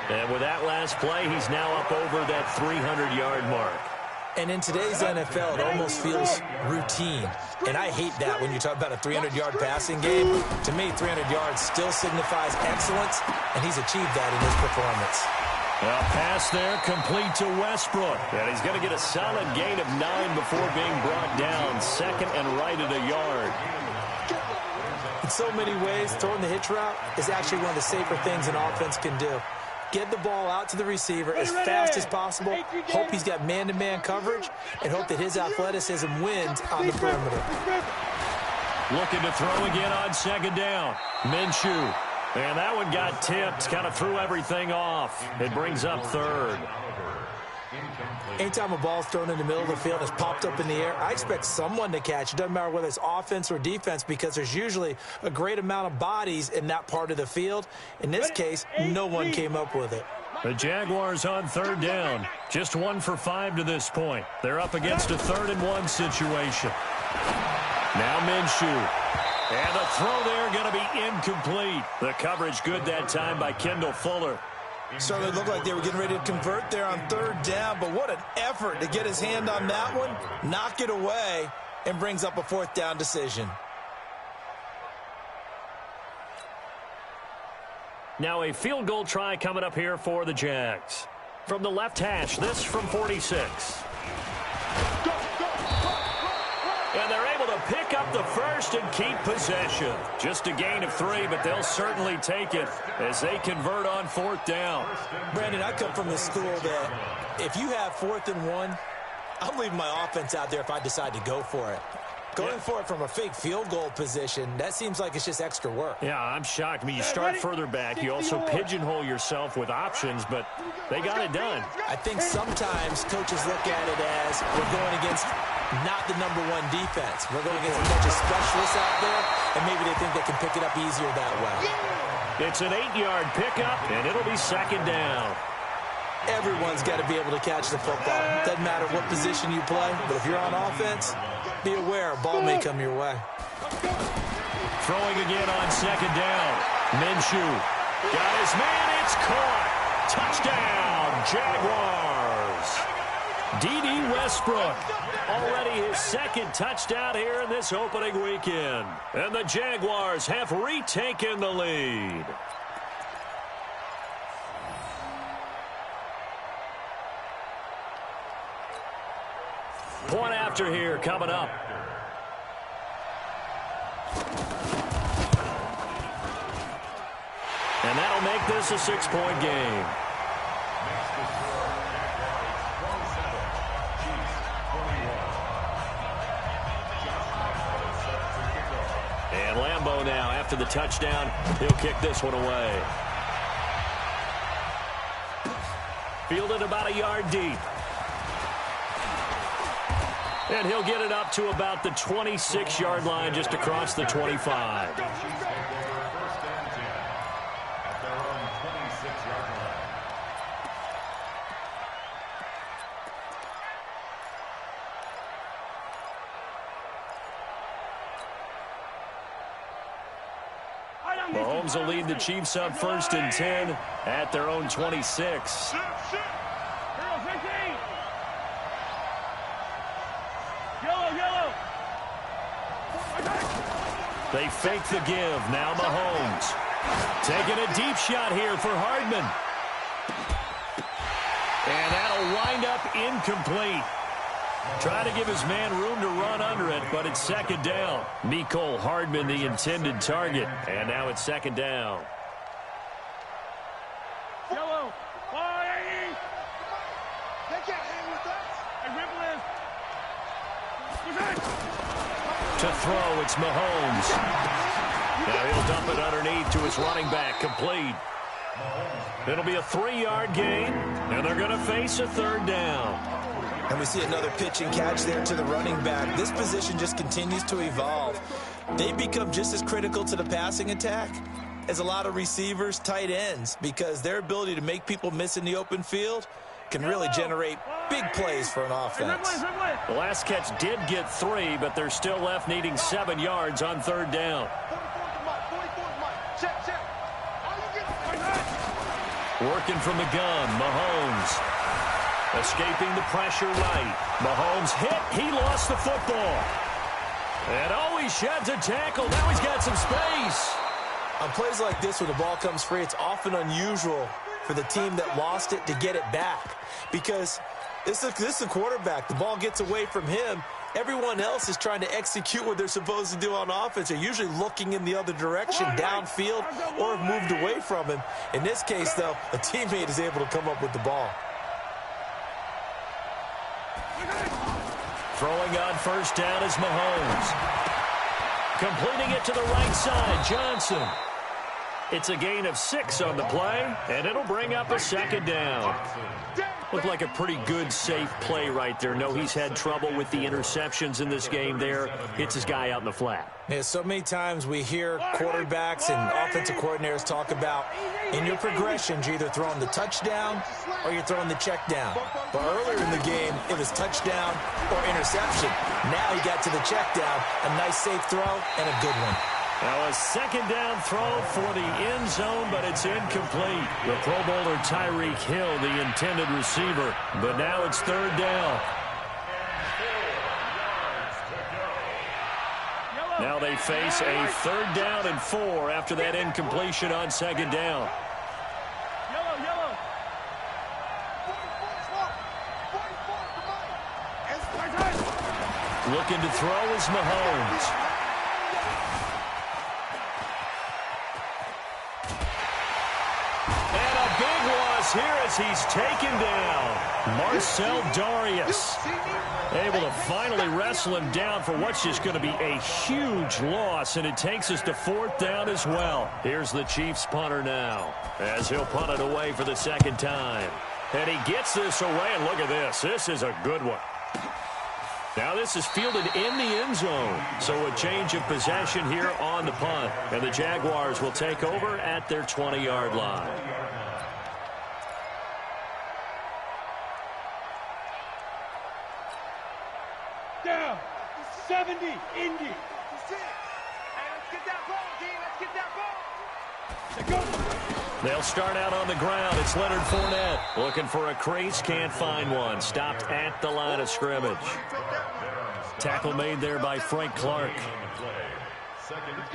And with that last play, he's now up over that 300-yard mark. And in today's NFL, it almost feels routine. And I hate that when you talk about a 300-yard passing game. To me, 300 yards still signifies excellence, and he's achieved that in his performance. A pass there complete to Westbrook. And he's going to get a solid gain of 9 before being brought down. Second and right at a yard. In so many ways, throwing the hitch route is actually one of the safer things an offense can do. Get the ball out to the receiver as fast as possible, hope he's got man-to-man coverage, and hope that his athleticism wins on the perimeter. Looking to throw again on second down. Minshew. And that one got tipped, kind of threw everything off. It brings up third. Anytime a ball's thrown in the middle of the field and it's popped up in the air, I expect someone to catch. It doesn't matter whether it's offense or defense because there's usually a great amount of bodies in that part of the field. In this case, no one came up with it. The Jaguars on third down. Just 1 for 5 to this point. They're up against a 3rd and 1 situation. Now Minshew. And the throw there going to be incomplete. The coverage good that time by Kendall Fuller. Certainly looked like they were getting ready to convert there on third down, but what an effort to get his hand on that one, knock it away, and brings up a 4th down decision. Now a field goal try coming up here for the Jags. From the left hash, this from 46. And they're able to pick up the first and keep possession. Just a gain of 3, but they'll certainly take it as they convert on 4th down. Brandon, I come from the school that if you have 4th and 1, I'm leaving my offense out there if I decide to go for it. Going for it from a fake field goal position, that seems like it's just extra work. Yeah, I'm shocked. I mean, you start further back. You also pigeonhole yourself with options, but they got it done. I think sometimes coaches look at it as we're going against not the #1 defense. We're going against a bunch of specialists out there, and maybe they think they can pick it up easier that way. It's an 8-yard pickup, and it'll be 2nd down. Everyone's got to be able to catch the football. Doesn't matter what position you play, but if you're on offense, be aware a ball may come your way. Throwing again on 2nd down. Minshew got his man. It's caught. Touchdown, Jaguars. D.D. Westbrook, already his second touchdown here in this opening weekend. And the Jaguars have retaken the lead. Point after here coming up. And that'll make this a 6-point game. And Lambeau now, after the touchdown, he'll kick this one away. Fielded about a yard deep. And he'll get it up to about the 26-yard line, just across the 25. Mahomes will lead the Chiefs up 1st and 10 at their own 26. They fake the give. Now Mahomes. Taking a deep shot here for Hardman. And that'll wind up incomplete. Trying to give his man room to run under it, but it's 2nd down. Mecole Hardman, the intended target. And now it's 2nd down. Yellow. They can't hang with us. To throw, it's Mahomes. Now he'll dump it underneath to his running back, complete. It'll be a 3-yard gain, and they're going to face a 3rd down. And we see another pitch and catch there to the running back. This position just continues to evolve. They become just as critical to the passing attack as a lot of receivers, tight ends, because their ability to make people miss in the open field can really generate big plays for an offense. The last catch did get 3, but they're still left needing 7 yards on 3rd down. 44's Mike. 44's Mike. Check. How you get Working from the gun, Mahomes. Escaping the pressure right. Mahomes hit. He lost the football. And he sheds a tackle. Now he's got some space. On plays like this, when the ball comes free, it's often unusual for the team that lost it to get it back, because this is a quarterback. The ball gets away from him. Everyone else is trying to execute what they're supposed to do on offense. They're usually looking in the other direction, downfield, or have moved away from him. In this case, though, a teammate is able to come up with the ball. Throwing on 1st down is Mahomes. Completing it to the right side, Johnson. It's a gain of 6 on the play, and it'll bring up a 2nd down. Looked like a pretty good, safe play right there. No, he's had trouble with the interceptions in this game there. Hits his guy out in the flat. Yeah, so many times we hear quarterbacks and offensive coordinators talk about in your progressions, you're either throwing the touchdown or you're throwing the check down. But earlier in the game, it was touchdown or interception. Now he got to the check down, a nice safe throw and a good one. Now a 2nd down throw for the end zone, but it's incomplete. The Pro Bowler Tyreek Hill, the intended receiver. But now it's 3rd down. Now they face a 3rd down and 4 after that incompletion on 2nd down. Yellow. 44's Mike. Looking to throw is Mahomes. Here as he's taken down. Marcel Darius able to finally wrestle him down for what's just going to be a huge loss, and it takes us to 4th down as well. Here's the Chiefs punter now as he'll punt it away for the 2nd time. And he gets this away, and look at this. This is a good one. Now this is fielded in the end zone, so a change of possession here on the punt. And the Jaguars will take over at their 20-yard line. Down. 70. Indy. That's it. Hey, let's get that ball, D. Let's get that ball. Go. They'll start out on the ground. It's Leonard Fournette looking for a crease, can't find one. Stopped at the line of scrimmage. Tackle made there by Frank Clark.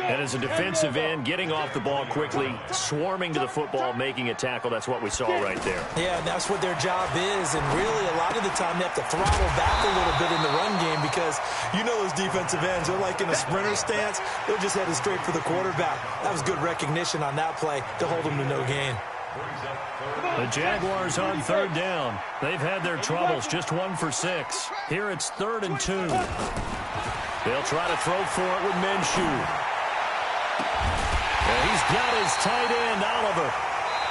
And as a defensive end, getting off the ball quickly, swarming to the football, making a tackle. That's what we saw right there. Yeah, and that's what their job is. And really, a lot of the time, they have to throttle back a little bit in the run game because you know those defensive ends, they're like in a sprinter stance. They're just headed straight for the quarterback. That was good recognition on that play to hold them to no gain. The Jaguars on third down. They've had their troubles, just 1 for 6. Here it's 3rd and 2. They'll try to throw for it with Minshew. And he's got his tight end, Oliver.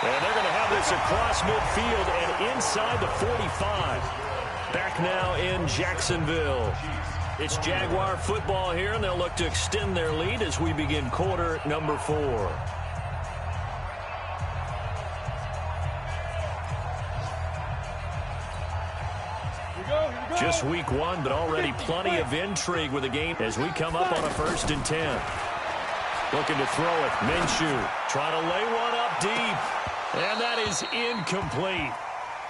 And they're going to have this across midfield and inside the 45. Back now in Jacksonville. It's Jaguar football here, and they'll look to extend their lead as we begin quarter number 4. Just week 1, but already plenty of intrigue with the game as we come up on a 1st and 10. Looking to throw it. Minshew trying to lay one up deep. And that is incomplete.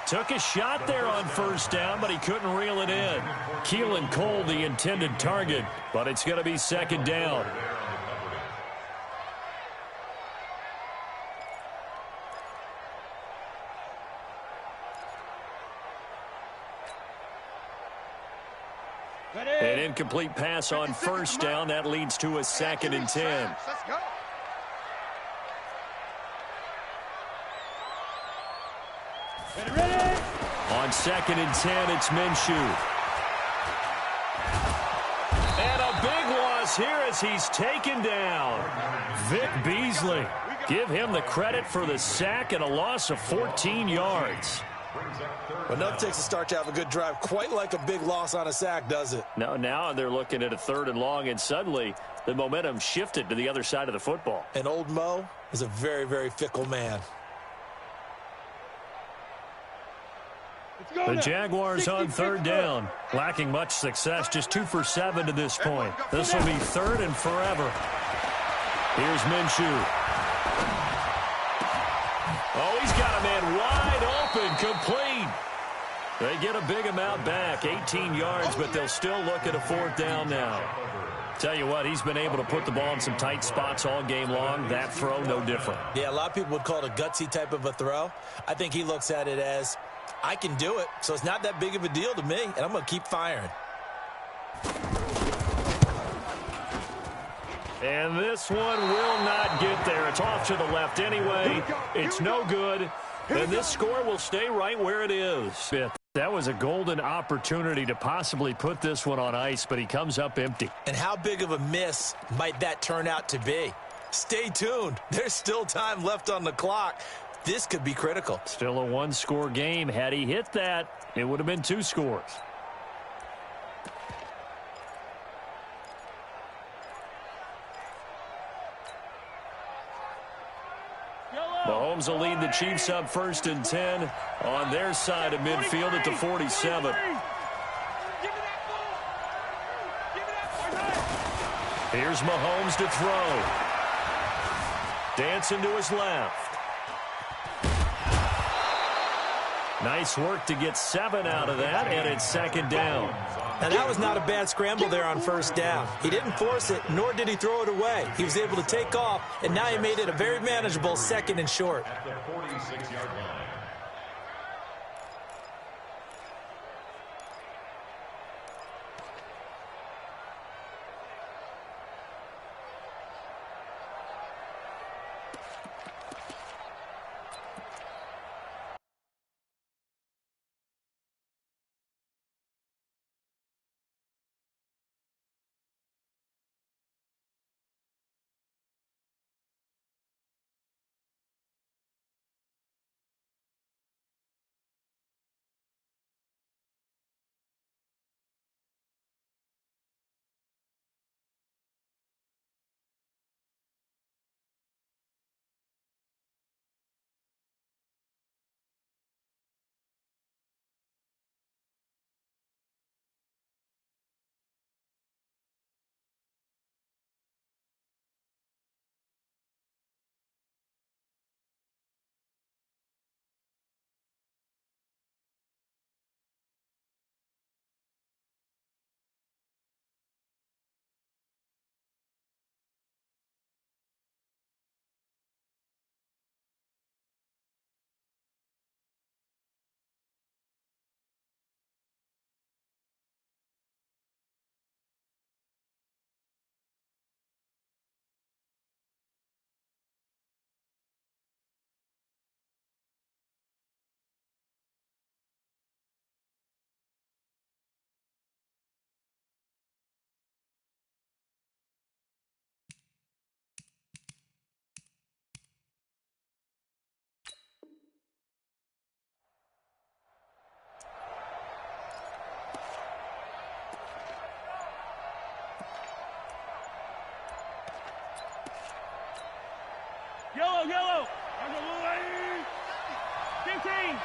Took a shot there on 1st down, but he couldn't reel it in. Keelan Cole, the intended target, but it's going to be 2nd down. An incomplete pass on 1st down. That leads to a 2nd and 10. On 2nd and 10, it's Minshew. And a big loss here as he's taken down. Vic Beasley. Give him the credit for the sack and a loss of 14 yards. But nothing takes a start to have a good drive quite like a big loss on a sack, does it? No, now they're looking at a 3rd and long, and suddenly the momentum shifted to the other side of the football. And old Mo is a very, very fickle man. The Jaguars on 3rd down. Lacking much success, just 2 for 7 to this point. This will be 3rd and forever. Here's Minshew. Oh, he's got a man wide open, complete. They get a big amount back, 18 yards, but they'll still look at a 4th down now. Tell you what, he's been able to put the ball in some tight spots all game long. That throw, no different. Yeah, a lot of people would call it a gutsy type of a throw. I think he looks at it as, I can do it, so it's not that big of a deal to me, and I'm going to keep firing. And this one will not get there. It's off to the left anyway. It's no good. And this score will stay right where it is. That was a golden opportunity to possibly put this one on ice, but he comes up empty. And how big of a miss might that turn out to be? Stay tuned. There's still time left on the clock. This could be critical. Still a 1-score game. Had he hit that, it would have been 2 scores. Mahomes will lead the Chiefs up 1st and 10 on their side of midfield at the 47. Here's Mahomes to throw. Dancing to his left. Nice work to get 7 out of that, and it's 2nd down. Now, that was not a bad scramble there on 1st down. He didn't force it, nor did he throw it away. He was able to take off, and now he made it a very manageable 2nd and short. At the 46-yard line. Yellow, yellow. 15.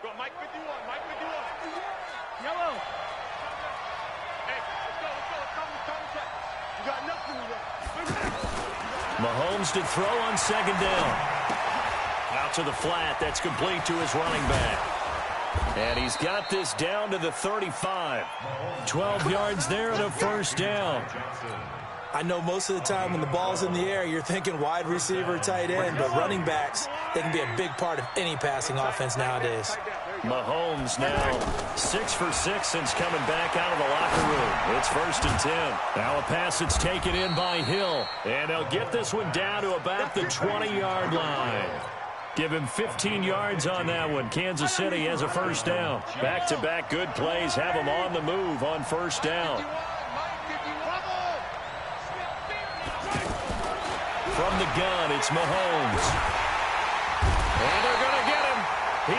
Go, Mike 51, Mike 51. Yellow. Hey, let's go. Contact. You got nothing left. Mahomes to throw on second down. Out to the flat. That's complete to his running back. And he's got this down to the 35. 12 yards there and a first down. I know most of the time when the ball's in the air, you're thinking wide receiver, tight end, but running backs, they can be a big part of any passing offense nowadays. Mahomes now 6 for 6 since coming back out of the locker room. It's 1st and 10. Now a pass that's taken in by Hill. And they'll get this one down to about the 20-yard line. Give him 15 yards on that one. Kansas City has a first down. Back-to-back good plays have them on the move on first down. From the gun, it's Mahomes. And they're going to get him.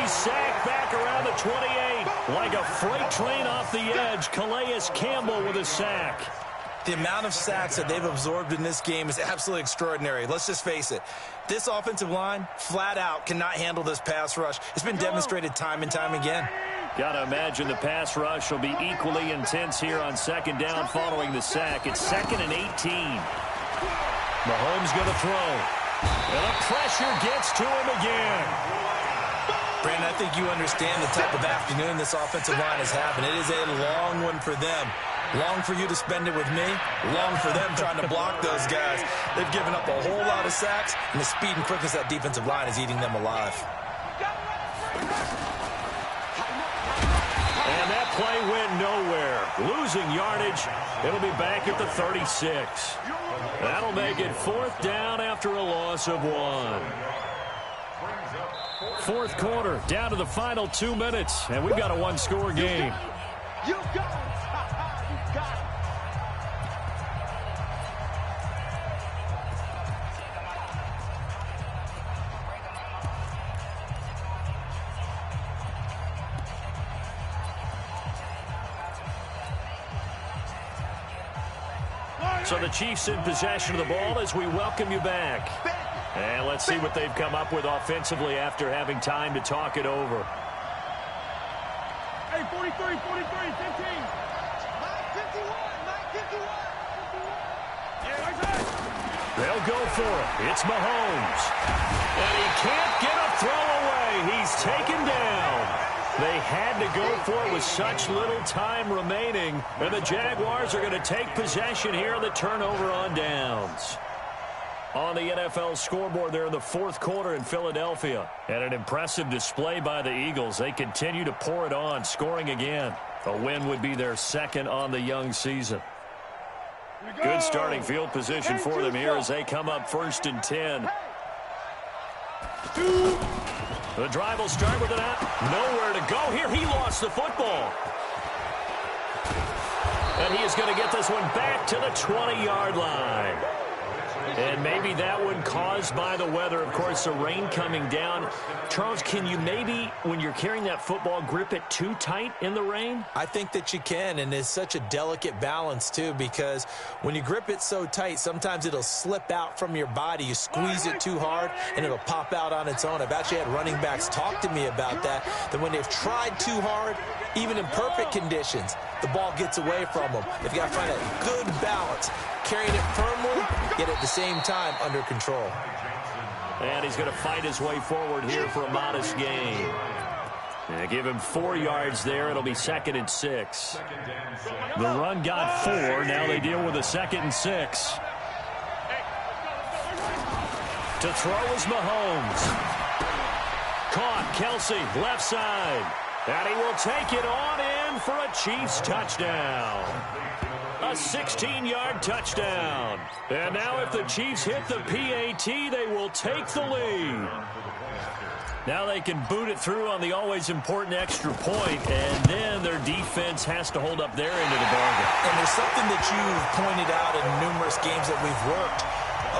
He's sacked back around the 28. Like a freight train off the edge, Calais Campbell with a sack. The amount of sacks that they've absorbed in this game is absolutely extraordinary. Let's just face it. This offensive line, flat out, cannot handle this pass rush. It's been demonstrated time and time again. Got to imagine the pass rush will be equally intense here on second down following the sack. It's 2nd and 18. Mahomes going to throw. And the pressure gets to him again. Brandon, I think you understand the type of afternoon this offensive line is having. It is a long one for them. Long for you to spend it with me. Long for them trying to block those guys. They've given up a whole lot of sacks, and the speed and quickness of that defensive line is eating them alive. And that play went nowhere. Losing yardage. It'll be back at the 36. That'll make it 4th down after a loss of 1. 4th quarter, down to the final 2 minutes, and we've got a one-score game. You got it. You got it. So the Chiefs in possession of the ball as we welcome you back. And let's see what they've come up with offensively after having time to talk it over. Hey, 43, 15. Mike 51, Mike 51. They'll go for it. It's Mahomes. And he can't get a throw away. He's taken down. They had to go for it with such little time remaining. And the Jaguars are going to take possession here on the turnover on downs. On the NFL scoreboard there in the 4th quarter in Philadelphia. And an impressive display by the Eagles. They continue to pour it on, scoring again. A win would be their 2nd on the young season. Good starting field position for them here as they come up 1st and 10. The drive will start with an out. Nowhere to go here. He lost the football. And he is going to get this one back to the 20-yard line. And maybe that one caused by the weather. Of course, the rain coming down. Charles, can you maybe, when you're carrying that football, grip it too tight in the rain? I think that you can, and it's such a delicate balance, too, because when you grip it so tight, sometimes it'll slip out from your body. You squeeze it too hard, and it'll pop out on its own. I've actually had running backs talk to me about that when they've tried too hard, even in perfect conditions, the ball gets away from them. They've got to find a good balance, carrying it firmly, yet at the same time under control. And he's going to fight his way forward here for a modest gain. And give him 4 yards there. It'll be 2nd and 6. The run got 4. Now they deal with a 2nd and 6. To throw is Mahomes. Caught. Kelsey, left side. And he will take it on in for a Chiefs touchdown. A 16-yard touchdown. And now if the Chiefs hit the PAT, they will take the lead. Now they can boot it through on the always important extra point, and then their defense has to hold up their end of the bargain. And there's something that you've pointed out in numerous games that we've worked.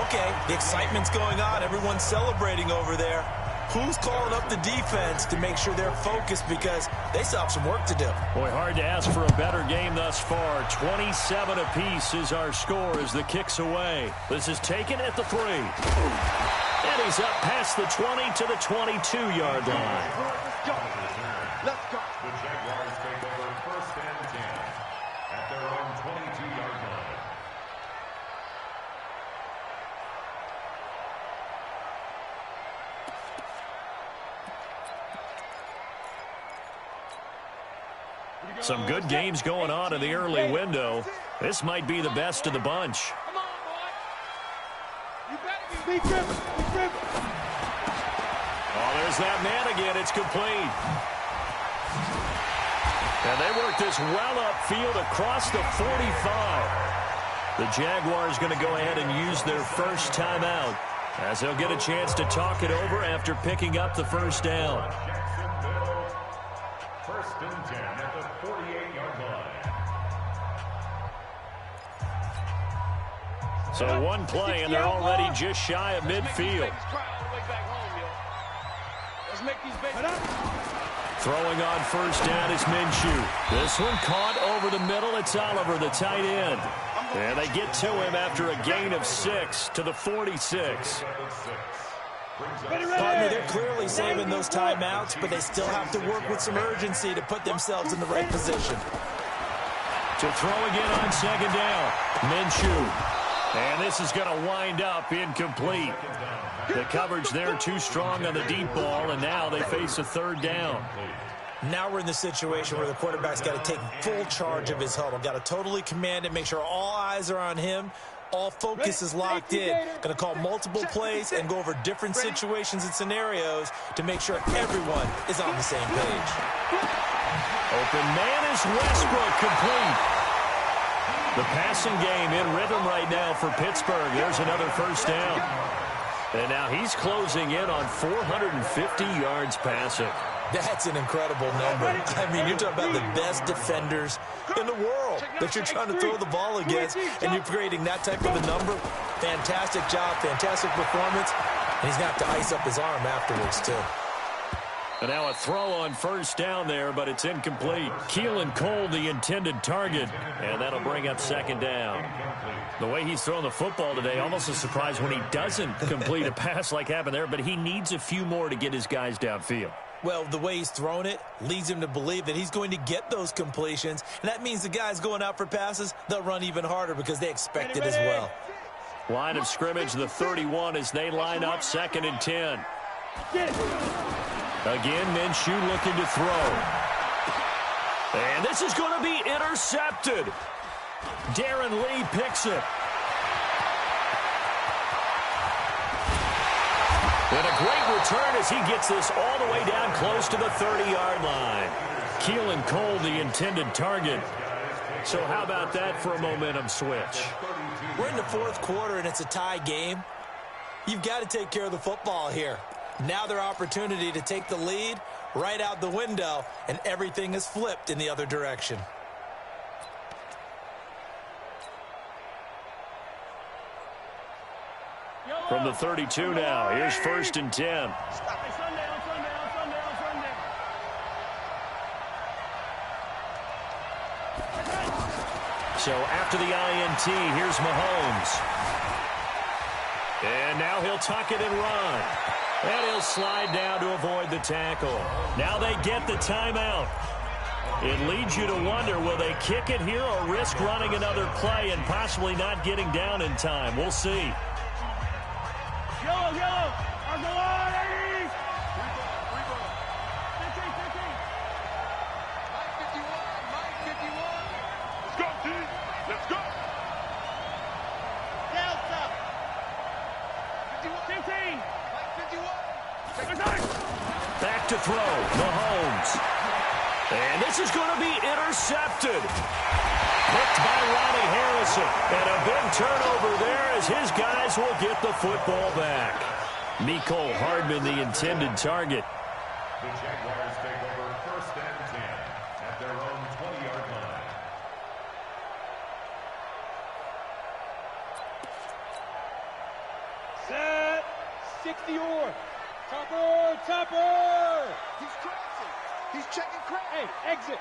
Okay, the excitement's going on. Everyone's celebrating over there. Who's calling up the defense to make sure they're focused, because they still have some work to do? Boy, hard to ask for a better game thus far. 27 apiece is our score as the kick's away. This is taken at the 3. And he's up past the 20 to the 22-yard line. Let's go. Let's go. The Jaguars take over 1st and 10 at their own 22-yard line. Some good games going on in the early window. This might be the best of the bunch. Come on, boy. You better be driven. Be driven. Oh, there's that man again. It's complete. And they work this well upfield across the 45. The Jaguars going to go ahead and use their first timeout as they'll get a chance to talk it over after picking up the first down. Jacksonville, 1st and 10 at the 48-yard line. So one play, and they're already just shy of midfield. Let's make these babies. Throwing on first down is Minshew. This one caught over the middle. It's Oliver, the tight end. And they get to him after a gain of 6 to the 46. Partner, they're clearly saving those timeouts, but they still have to work with some urgency to put themselves in the right position. To throw again on second down, Minshew. And this is going to wind up incomplete. The coverage there too strong on the deep ball, and now they face a third down. Now we're in the situation where the quarterback's got to take full charge of his huddle. Got to totally command it, make sure all eyes are on him. All focus is locked in. Going to call multiple plays and go over different situations and scenarios to make sure everyone is on the same page. Open man is Westbrook, complete. The passing game in rhythm right now for Pittsburgh. There's another first down. And now he's closing in on 450 yards passing. That's an incredible number. I mean, you're talking about the best defenders in the world that you're trying to throw the ball against, and you're creating that type of a number. Fantastic job, fantastic performance. And he's going to have to ice up his arm afterwards, too. And now a throw on first down there, but it's incomplete. Keelan Cole, the intended target, and that'll bring up second down. The way he's throwing the football today, almost a surprise when he doesn't complete a pass like happened there, but he needs a few more to get his guys downfield. Well, the way he's thrown it leads him to believe that he's going to get those completions, and that means the guys going out for passes, they'll run even harder because they expect it as well. Line of scrimmage, the 31 as they line up, 2nd and 10. Again, Minshew looking to throw. And this is going to be intercepted. Darren Lee picks it. And a great return as he gets this all the way down close to the 30-yard line. Keelan Cole, the intended target. So how about that for a momentum switch? We're in the 4th quarter, and it's a tie game. You've got to take care of the football here. Now their opportunity to take the lead right out the window, and everything is flipped in the other direction. From the 32 now, here's 1st and 10. So after the INT, here's Mahomes. And now he'll tuck it and run. And he'll slide down to avoid the tackle. Now they get the timeout. It leads you to wonder, will they kick it here or risk running another play and possibly not getting down in time? We'll see. Yellow, yellow. On the line, 80. Mike 51. Let's go, team. Let's go. Delta. 15. Mike 51. Back to throw, Mahomes. And this is going to be intercepted. Picked by Ronnie Harrison. And a big turnover there as his guys will get the football back. Mecole Hardman, the intended target. The Jaguars take over 1st and 10 at their own 20-yard line. Set. 60 or. Topper, Topper. He's crashing. He's checking crack. Hey, exit.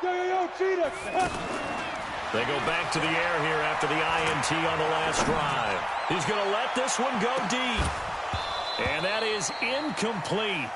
Yo, cheetah. They go back to the air here after the INT on the last drive. He's going to let this one go deep. And that is incomplete.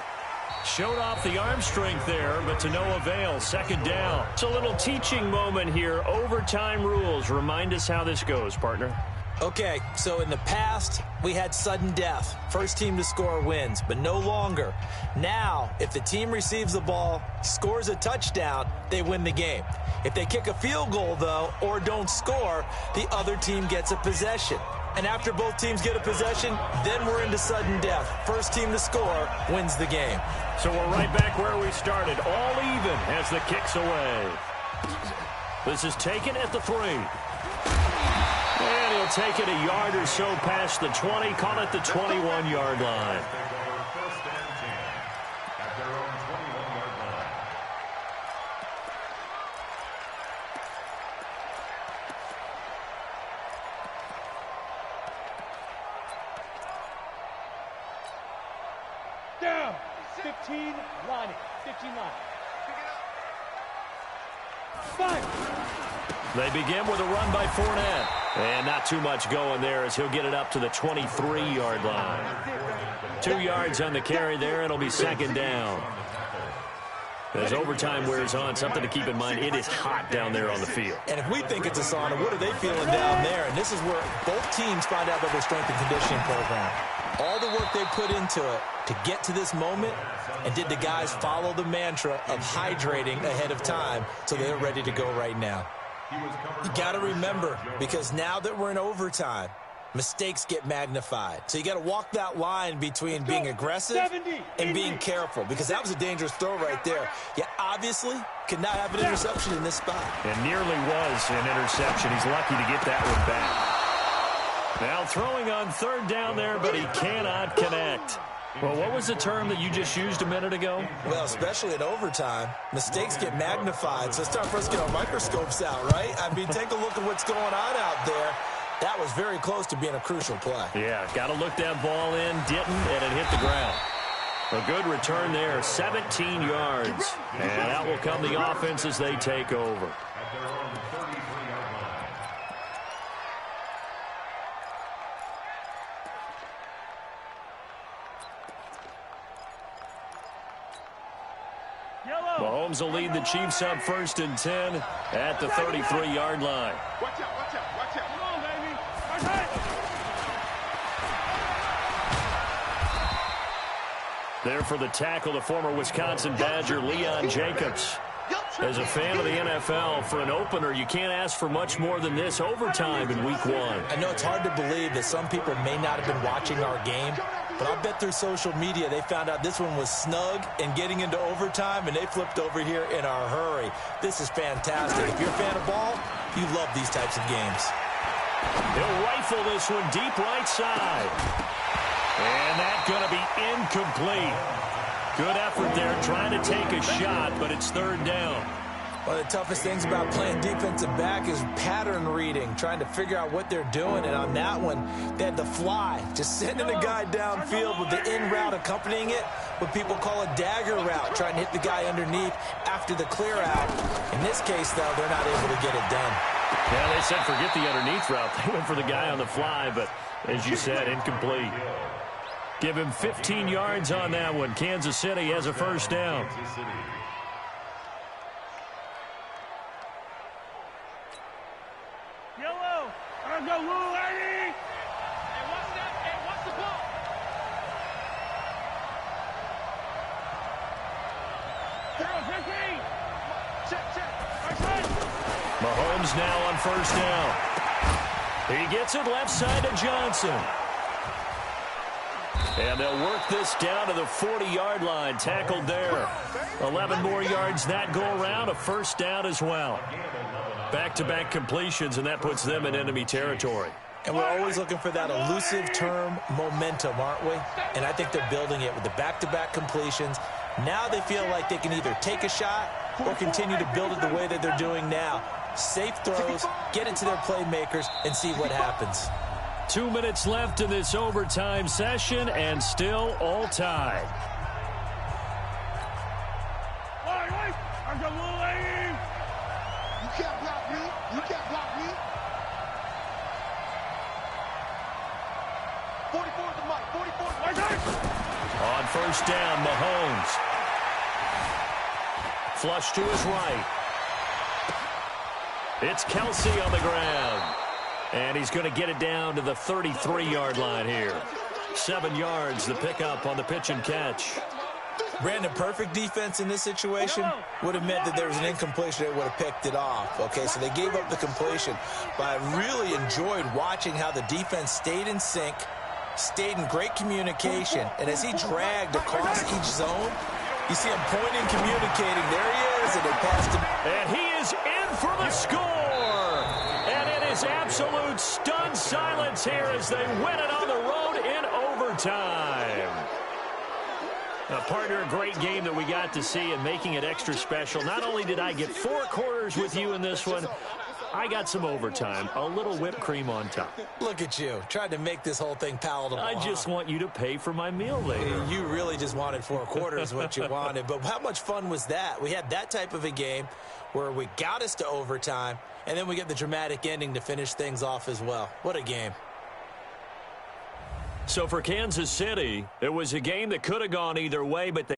Showed off the arm strength there, but to no avail. 2nd down. It's a little teaching moment here. Overtime rules. Remind us how this goes, partner. Okay, so in the past, we had sudden death. First team to score wins, but no longer. Now, if the team receives the ball, scores a touchdown, they win the game. If they kick a field goal, though, or don't score, the other team gets a possession. And after both teams get a possession, then we're into sudden death. First team to score wins the game. So we're right back where we started, all even as the kick's away. This is taken at the 3. And he'll take it a yard or so past the 20, call it the 21-yard line. Take over 1st and 10 at their own 21-yard line. Down. 15 lining. 15 line. Pick it up. 5. They begin with a run by Fournette. And not too much going there as he'll get it up to the 23-yard line. 2 yards on the carry there. It'll be 2nd down. As overtime wears on, something to keep in mind, it is hot down there on the field. And if we think it's a sauna, what are they feeling down there? And this is where both teams find out about their strength and conditioning program. All the work they put into it to get to this moment, and did the guys follow the mantra of hydrating ahead of time so they're ready to go right now? You got to remember, because now that we're in overtime, mistakes get magnified. So you got to walk that line between being aggressive and being careful, because that was a dangerous throw right there. You obviously could not have an interception in this spot. And nearly was an interception. He's lucky to get that one back. Now throwing on 3rd down there, but he cannot connect. Well, what was the term that you just used a minute ago? Well, especially in overtime, mistakes get magnified. So it's time for us to get our microscopes out, right? I mean, take a look at what's going on out there. That was very close to being a crucial play. Yeah, got to look that ball in, didn't, and it hit the ground. A good return there, 17 yards. And out will come the offense as they take over. At their own 33-yard line. Yellow. Mahomes will lead the Chiefs up 1st and 10 at the 33-yard line. Watch out, watch out, watch out. Come on, baby. Right. There for the tackle, the former Wisconsin Badger, Leon Jacobs. As a fan of the NFL, for an opener, you can't ask for much more than this overtime in Week 1. I know it's hard to believe that some people may not have been watching our game, but I'll bet through social media they found out this one was snug and getting into overtime, and they flipped over here in a hurry. This is fantastic. If you're a fan of ball, you love these types of games. He'll rifle this one deep right side. And that's going to be incomplete. Good effort there trying to take a shot, but it's 3rd down. One of the toughest things about playing defensive back is pattern reading, trying to figure out what they're doing. And on that one, they had the fly, just sending a guy downfield with the in route accompanying it, what people call a dagger route, trying to hit the guy underneath after the clear out. In this case, though, they're not able to get it done. Yeah, they said forget the underneath route. They went for the guy on the fly, but as you said, incomplete. Give him 15 yards on that one. Kansas City has a 1st down. Yellow. Let's go, Lou, lady. Hey, what's that? Hey, what's the ball? Zero, 15. Check. Right. Mahomes now on 1st down. He gets it left side to Johnson. And they'll work this down to the 40-yard line. Tackled there. 11 more yards that go around. A 1st down as well. Back-to-back completions, and that puts them in enemy territory. And we're always looking for that elusive term, momentum, aren't we? And I think they're building it with the back-to-back completions. Now they feel like they can either take a shot or continue to build it the way that they're doing now. Safe throws, get it to their playmakers, and see what happens. 2 minutes left in this overtime session, and still all tied. You can't block me. You can't block me. 44 to Mike. 44 to Mike. On first down, Mahomes. Flush to his right. It's Kelsey on the ground. And he's going to get it down to the 33-yard line here. 7 yards, the pickup on the pitch and catch. Brandon, perfect defense in this situation would have meant that there was an incompletion that would have picked it off. Okay, so they gave up the completion. But I really enjoyed watching how the defense stayed in sync, stayed in great communication. And as he dragged across each zone, you see him pointing, communicating. There he is, and they passed him. And he is in for the score. And it is absolute stunned silence here as they win it on the road in overtime. Partner, a great game that we got to see and making it extra special. Not only did I get 4 quarters with you in this one, I got some overtime, a little whipped cream on top. Look at you, tried to make this whole thing palatable. I just want you to pay for my meal later. You really just wanted 4 quarters what you wanted. But how much fun was that? We had that type of a game where we got us to overtime, and then we get the dramatic ending to finish things off as well. What a game. So for Kansas City, it was a game that could have gone either way, but they